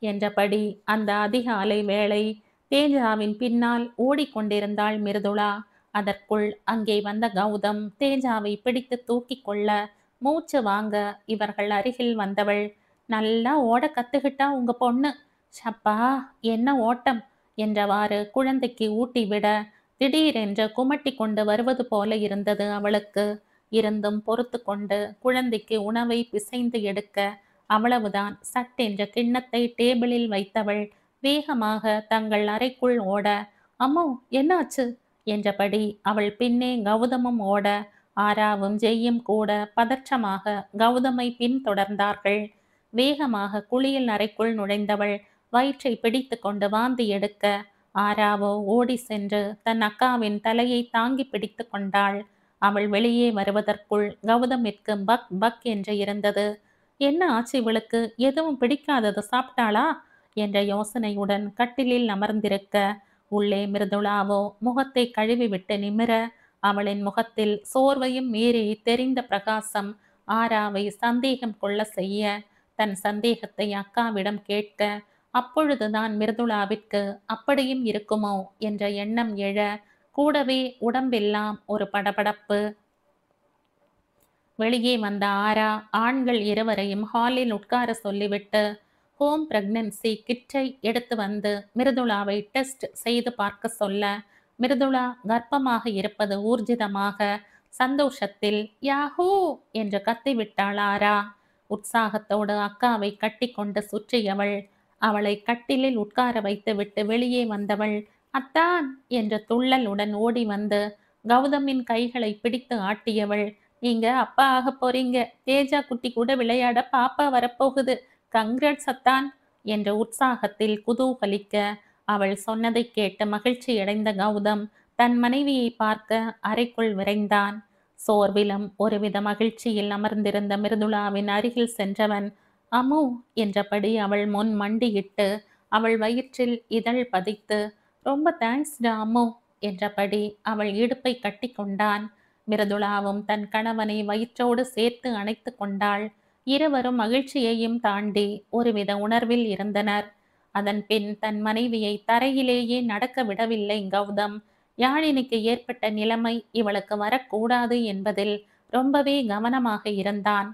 என்றபடி அந்த அதிகாலை வேளை தேஜாவின் பின்னால் ஓடிக்கொண்டிருந்தாள் மிருதுளா. அதற்குள் அங்கே வந்த கௌதம் தேஜாவை பிடித்து தூக்கி கொள்ள மூச்சு வாங்க இவர்கள் அருகில் வந்தவள், நல்லா ஓட கத்துக்கிட்டா உங்க பொண்ணு, சப்பா என்ன ஓட்டம் என்றவாறு குழந்தைக்கு ஊட்டிவிட திடீரென்று குமட்டி கொண்டு வருவது போல இருந்தது அவளுக்கு. இருந்தும் பொறுத்து கொண்டு குழந்தைக்கு உணவை பிசைந்து எடுக்க அவ்வளவுதான் சட்டென்ற கிண்ணத்தை டேபிளில் வைத்தவள் வேகமாக தங்கள் அறைக்குள் ஓட, அம்மோ என்னாச்சு என்றபடி அவள் பின்னே கௌதமும் ஓட ஆராவும் ஜெய்யும் கூட பதற்றமாக கௌதமை பின்தொடர்ந்தார்கள். வேகமாக குளியல் அறைக்குள் நுழைந்தவள் வயிற்றை பிடித்து கொண்டு வாந்தி எடுக்க ஆராவோ ஓடி சென்று தன் அக்காவின் தலையை தாங்கி பிடித்து கொண்டாள். அவள் வெளியே வருவதற்குள் கௌதமிற்கு பக் பக் என்று இருந்தது. என்ன ஆச்சு இவளுக்கு, எதுவும் பிடிக்காதது சாப்பிட்டாளா என்ற யோசனையுடன் கட்டிலில் அமர்ந்திருக்க உள்ளே மிருதுளாவோ முகத்தை கழுவிவிட்டு நிமிர அவளின் முகத்தில் சோர்வையும் மீறி தெரிந்த பிரகாசம் ஆராவை சந்தேகம் கொள்ள செய்ய தன் சந்தேகத்தை அக்காவிடம் கேட்க, அப்பொழுதுதான் மிருதுளாவிற்கு அப்படியும் இருக்குமோ என்ற எண்ணம் எழ கூடவே உடம்பெல்லாம் ஒரு படபடப்பு. வெளியே வந்த ஆரா ஆண்கள் இருவரையும் ஹாலில் உட்கார சொல்லிவிட்டு ஹோம் பிரெக்னன்சி கிட்டை எடுத்து வந்து மிருதுளாவை டெஸ்ட் செய்து பார்க்க சொல்ல, மிருதுளா கர்ப்பமாக இருப்பது ஊர்ஜிதமாக சந்தோஷத்தில் யாஹூ என்று கத்திவிட்டாள் ஆரா. உற்சாகத்தோடு அக்காவை கட்டி கொண்டு சுற்றியவள் அவளை கட்டிலில் உட்கார வைத்துவிட்டு வெளியே வந்தவள் அத்தான் என்ற துள்ளலுடன் ஓடி வந்து கௌதமின் கைகளை பிடித்து ஆட்டியவள், நீங்க அப்பா ஆக போறீங்க, தேஜா குட்டி கூட விளையாட பாப்பா வரப்போகுது, கங்க்ராட்ஸ் அத்தான் என்ற உற்சாகத்தில் குதூகலிக்க அவள் சொன்னதை கேட்டு மகிழ்ச்சியடைந்த கௌதம் தன் மனைவியை பார்க்க அறைக்குள் விரைந்தான். சோர்விலும் ஒருவித மகிழ்ச்சியில் அமர்ந்திருந்த மிருதுளாவின் அருகில் சென்றவன் அம்மு என்றபடி அவள் முன் மண்டியிட்டு அவள் வயிற்றில் இதழ் பதித்து, ரொம்ப தேங்க்ஸ்டா அம்மு என்றபடி அவள் இடுப்பை கட்டி கொண்டான். மிருதுளாவும் தன் கணவனை வயிற்றோடு சேர்த்து அணைத்து கொண்டாள். இருவரும் மகிழ்ச்சியையும் தாண்டி ஒருவித உணர்வில் இருந்தனர். அதன் பின் தன் மனைவியை தரையிலேயே நடக்க விடவில்லை கௌதம். யாழினிக்கு ஏற்பட்ட நிலைமை இவளுக்கு வரக்கூடாது என்பதில் ரொம்பவே கவனமாக இருந்தான்.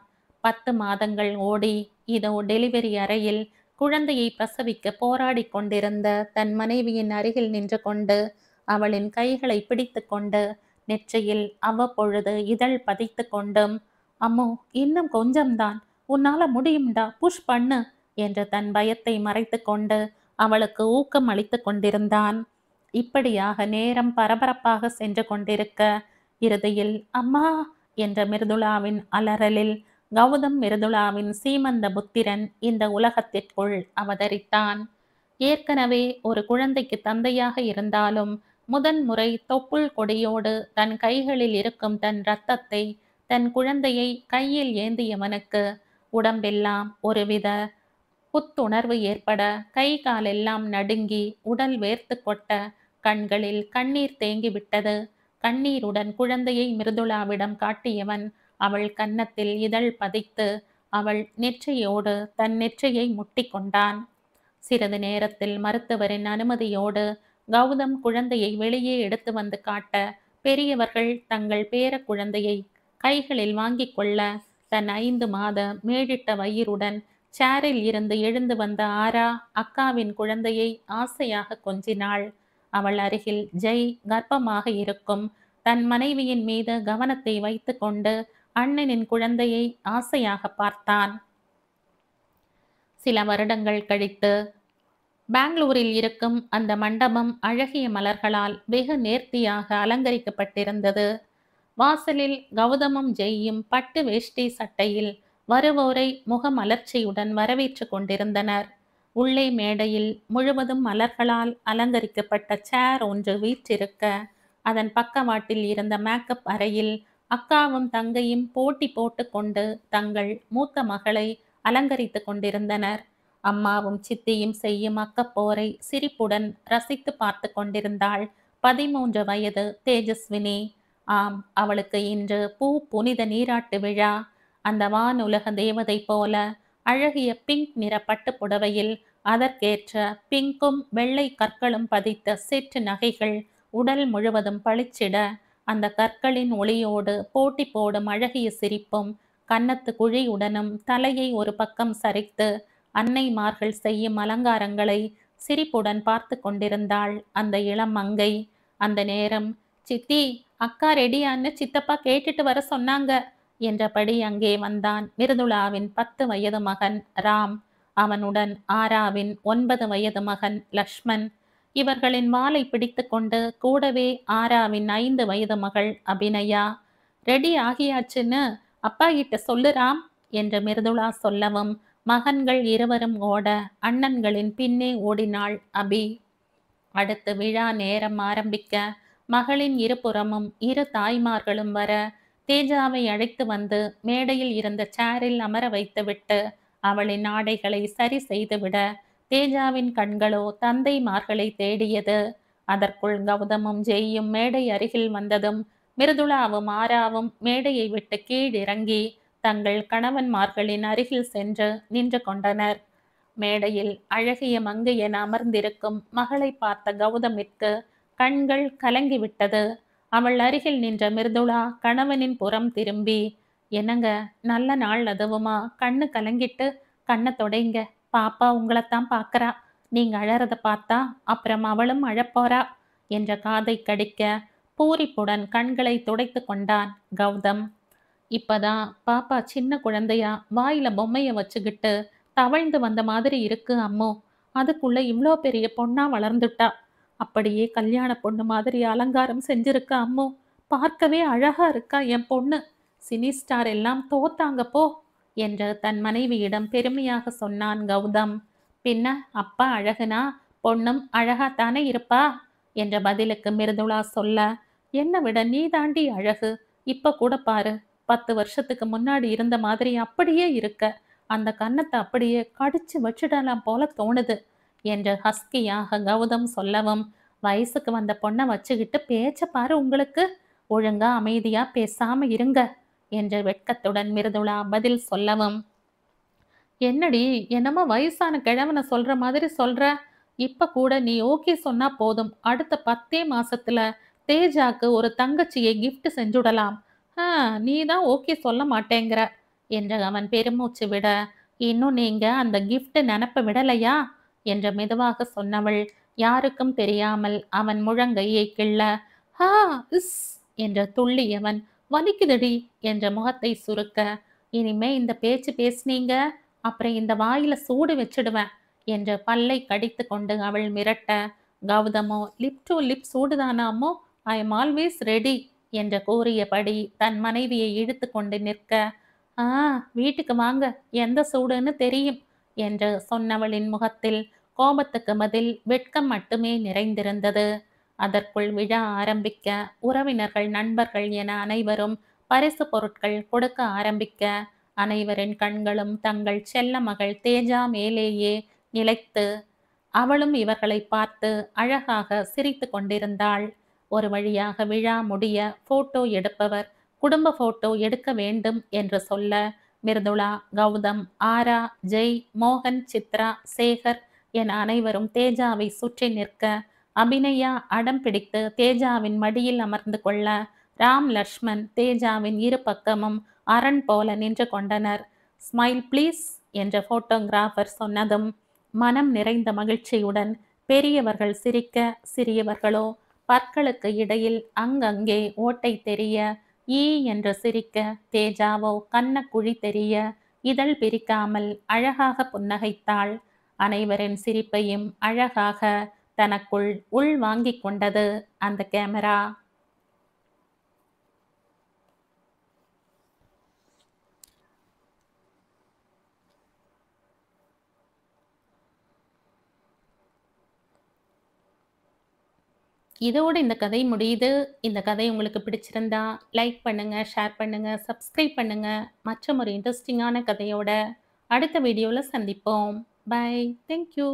10 மாதங்கள் ஓடி இதோ டெலிவரி அறையில் குழந்தையை பிரசவிக்க போராடி கொண்டிருந்த தன் மனைவியின் அருகில் நின்று கொண்டு அவளின் கைகளை பிடித்து கொண்டு நெற்றியில் அவ்வப்பொழுது இதழ் பதித்து கொண்டும், அம்மோ இன்னும் கொஞ்சம்தான், உன்னால முடியும்டா, புஷ் பண்ணு என்று தன் பயத்தை மறைத்து கொண்டு அவளுக்கு ஊக்கம் அளித்து கொண்டிருந்தான். இப்படியாக நேரம் பரபரப்பாக சென்று கொண்டிருக்க இறுதியில் அம்மா என்ற மிருதுளாவின் அலறலில் கௌதம் மிருதுளாவின் சீமந்த புத்திரன் இந்த உலகத்திற்குள் அவதரித்தான். ஏற்கனவே ஒரு குழந்தைக்கு தந்தையாக இருந்தாலும் முதன்முறை தொப்புள் கொடியோடு தன் கைகளில் இருக்கும் தன் இரத்தத்தை தன் குழந்தையை கையில் ஏந்தியவனுக்கு உடம்பெல்லாம் ஒருவித புத்துணர்வு ஏற்பட கை காலெல்லாம் நடுங்கி உடல் வேர்த்து கொட்ட கண்களில் கண்ணீர் தேங்கிவிட்டது. கண்ணீருடன் குழந்தையை மிருதுளாவிடம் காட்டியவன் அவள் கன்னத்தில் இதழ் பதித்து அவள் நெற்றியோடு தன் நெற்றியை முட்டி கொண்டான். சிறிது நேரத்தில் மருத்துவரின் அனுமதியோடு கௌதம் குழந்தையை வெளியே எடுத்து வந்து காட்ட பெரியவர்கள் தங்கள் பேர குழந்தையை கைகளில் வாங்கி கொள்ள தன் 5 மாத மேடிட்ட வயிறுடன் சேரில் இருந்து எழுந்து வந்த ஆரா அக்காவின் குழந்தையை ஆசையாக கொஞ்சினாள். அவள் அருகில் ஜெய் கர்ப்பமாக இருக்கும் தன் மனைவியின் மீது கவனத்தை வைத்து கொண்டு அண்ணனின் குழந்தையை ஆசையாக பார்த்தான். சில வருடங்கள் கழித்து பெங்களூரில் இருக்கும் அந்த மண்டபம் அழகிய மலர்களால் வெகு நேர்த்தியாக அலங்கரிக்கப்பட்டிருந்தது. வாசலில் கௌதமும் ஜெய்யும் பட்டு வேஷ்டி சட்டையில் வருவோரை முகமலர்ச்சியுடன் வரவேற்று கொண்டிருந்தனர். உள்ளே மேடையில் முழுவதும் மலர்களால் அலங்கரிக்கப்பட்ட சேர் ஒன்று வீற்றிருக்க அதன் பக்கவாட்டில் இருந்த மேக்கப் அறையில் அக்காவும் தங்கையும் போட்டி போட்டு கொண்டு தங்கள் மூத்த மகளை அலங்கரித்துக் கொண்டிருந்தனர். அம்மாவும் சித்தியும் செய்யும் அக்கப்போரை சிரிப்புடன் ரசித்து பார்த்து கொண்டிருந்தாள் 13 வயது தேஜஸ்வினி. ஆம், அவளுக்கு இன்று புனித நீராட்டு விழா. அந்த வானுலக தேவதை போல அழகிய பிங்க் நிற பட்டுப் புடவையில் அதற்கேற்ற பிங்க்கும் வெள்ளை கற்களும் பதித்த செட்டு நகைகள் உடல் முழுவதும் பளிச்சிட, அந்த கற்களின் ஒளியோடு போட்டி போடும் அழகிய சிரிப்பும், கன்னத்து குழியுடனும் தலையை ஒரு பக்கம் சரித்து அன்னைமார்கள் செய்யும் அலங்காரங்களை சிரிப்புடன் பார்த்து கொண்டிருந்தாள் அந்த இளம் மங்கை. அந்த நேரம், சித்தி, அக்கா ரெடியான்னு சித்தப்பா கேட்டுட்டு வர சொன்னாங்க என்றபடி அங்கே வந்தான் மிருதுளாவின் 10 வயது மகன் ராம். அவனுடன் ஆராவின் 9 வயது மகன் லக்ஷ்மண். இவர்களின் வாலை பிடித்து கொண்டு கூடவே ஆராவின் 5 வயது மகள் அபிநயா. ரெடி ஆகியாச்சுன்னு அப்பா கிட்ட சொல்லு ராம் என்று மிருதுளா சொல்லவும், மகன்கள் இருவரும் ஓட அண்ணன்களின் பின்னே ஓடினாள் அபி. அடுத்து விழா நேரம் ஆரம்பிக்க மகளின் இருபுறமும் இரு தாய்மார்களும் வர தேஜாவை அழைத்து வந்து மேடையில் இருந்த சேரில் அமர வைத்துவிட்டு அவளின் ஆடைகளை சரி செய்துவிட தேஜாவின் கண்களோ தந்தைமார்களை தேடியது. அதற்குள் கௌதமும் ஜெய்யும் மேடை அருகில் வந்ததும் மிருதுளாவும் ஆராவும் மேடையை விட்டு கீழிறங்கி தங்கள் கணவன்மார்களின் அருகில் சென்று நின்று கொண்டனர். மேடையில் அழகிய மங்கை என அமர்ந்திருக்கும் மகளை பார்த்த கௌதமிற்கு கண்கள் கலங்கிவிட்டது. அவள் அருகில் நின்ற மிருதுளா கணவனின் புறம் திரும்பி, என்னங்க, நல்ல நாள் அதுவுமா கண்ணு கலங்கிட்டு கண்ணை தொடைங்க, பாப்பா உங்களைத்தான் பார்க்கறா, நீங்க அழறத பார்த்தா அப்புறம் அவளும் அழப்போறா என்ற காதை கடிக்க பூரிப்புடன் கண்களை துடைத்து கொண்டான் கௌதம். இப்பதான் பாப்பா சின்ன குழந்தையா வாயில பொம்மைய வச்சுக்கிட்டு தவழ்ந்து வந்த மாதிரி இருக்கு அம்மோ, அதுக்குள்ள இவ்வளோ பெரிய பொண்ணா வளர்ந்துட்டா, அப்படியே கல்யாண பொண்ணு மாதிரி அலங்காரம் செஞ்சிருக்கா அம்மோ, பார்க்கவே அழகா இருக்கா என் பொண்ணு, சினி ஸ்டார் எல்லாம் தோத்தாங்க போ என்று தன் மனைவியிடம் பெருமையாக சொன்னான் கௌதம். பின்ன அப்பா அழகுனா பொண்ணும் அழகாத்தானே இருப்பா என்ற பதிலுக்கு மிருதுளா சொல்ல, என்னை விட நீ தாண்டி அழகு, இப்ப கூட பாரு, 10 வருஷத்துக்கு முன்னாடி இருந்த மாதிரி அப்படியே இருக்க, அந்த கன்னத்தை அப்படியே கடிச்சு வச்சிடலாம் போல தோணுது என்று ஹஸ்கியாக கௌதம் சொல்லவும், வயசுக்கு வந்த பொண்ணை வச்சுக்கிட்டு பேச்ச பாரு உங்களுக்கு, ஒழுங்கா அமைதியா பேசாம இருங்க என்று வெட்கத்துடன் மிருதுளா பதில் சொல்லவும், என்னடி என்னமோ வயசான கிழவனை சொல்ற மாதிரி சொல்ற, இப்ப கூட நீ ஓகே சொன்னா போதும், அடுத்த 10 மாசத்துல தேஜாக்கு ஒரு தங்கச்சியை கிஃப்ட் செஞ்சுடலாம், நீ தான் ஓகே சொல்ல மாட்டேங்கிற என்று அவன் பெருமூச்சு விட, இன்னும் நீங்க அந்த கிஃப்ட் நினப்ப விடலையா என்று மெதுவாக சொன்னவள் யாருக்கும் தெரியாமல் அவன் முழங்கையை கிள்ள, ஹா இஸ் என்று துள்ளியவன், வலிக்குதடி என்ற முகத்தை சுருக்க, இனிமே இந்த பேச்சு பேசுனீங்க அப்புறம் இந்த வாயில சூடு வச்சிடுவேன் என்று பல்லை கடித்து கொண்டு அவள் மிரட்ட, கௌதமோ லிப் டு லிப் சூடுதானாமோ, ஐ எம் ஆல்வேஸ் ரெடி என்று கூறியபடி தன் மனைவியை இழுத்து கொண்டு நிற்க, ஆ வீட்டுக்கு வாங்க, எந்த சூடுன்னு தெரியும் என்று சொன்னவளின் முகத்தில் கோபத்துக்கு பதில் வெட்கம் மட்டுமே நிறைந்திருந்தது. அதற்குள் விழா ஆரம்பிக்க உறவினர்கள் நண்பர்கள் என அனைவரும் பரிசு பொருட்கள் கொடுக்க ஆரம்பிக்க அனைவரின் கண்களும் தங்கள் செல்ல மகள் தேஜா மேலேயே நிலைத்து அவளும் இவர்களை பார்த்து அழகாக சிரித்து கொண்டிருந்தாள். ஒரு வழியாக விழா முடிய போட்டோ எடுப்பவர் குடும்ப போட்டோ எடுக்க வேண்டும் என்று சொல்ல, மிருதுளா, கௌதம், ஆரா, ஜெய், மோகன், சித்ரா, சேகர் என அனைவரும் தேஜாவை சுற்றி நிற்க, அபிநயா அடம் பிடித்து தேஜாவின் மடியில் அமர்ந்து கொள்ள, ராம் லக்ஷ்மண் தேஜாவின் இரு பக்கமும் அரண் போல நின்று கொண்டனர். ஸ்மைல் ப்ளீஸ் என்ற போட்டோகிராஃபர் சொன்னதும் மனம் நிறைந்த மகிழ்ச்சியுடன் பெரியவர்கள் சிரிக்க, சிறியவர்களோ பற்களுக்கு இடையில் அங்கங்கே ஓட்டை தெரிய ஈ என்று சிரிக்க, தேஜாவோ கன்னக்குழி தெரிய இதழ் பிரிக்காமல் அழகாக புன்னகைத்தாள். அனைவரின் சிரிப்பையும் அழகாக தனக்குள் உள் வாங்கிக் கொண்டது அந்த கேமரா. இதோட இந்த கதை முடியுது. இந்த கதை உங்களுக்கு பிடிச்சிருந்தா லைக் பண்ணுங்க, ஷேர் பண்ணுங்க, சப்ஸ்கிரைப் பண்ணுங்க. மற்றும் ஒரு இன்ட்ரெஸ்டிங்கான கதையோட அடுத்த வீடியோல சந்திப்போம். பை. Thank you.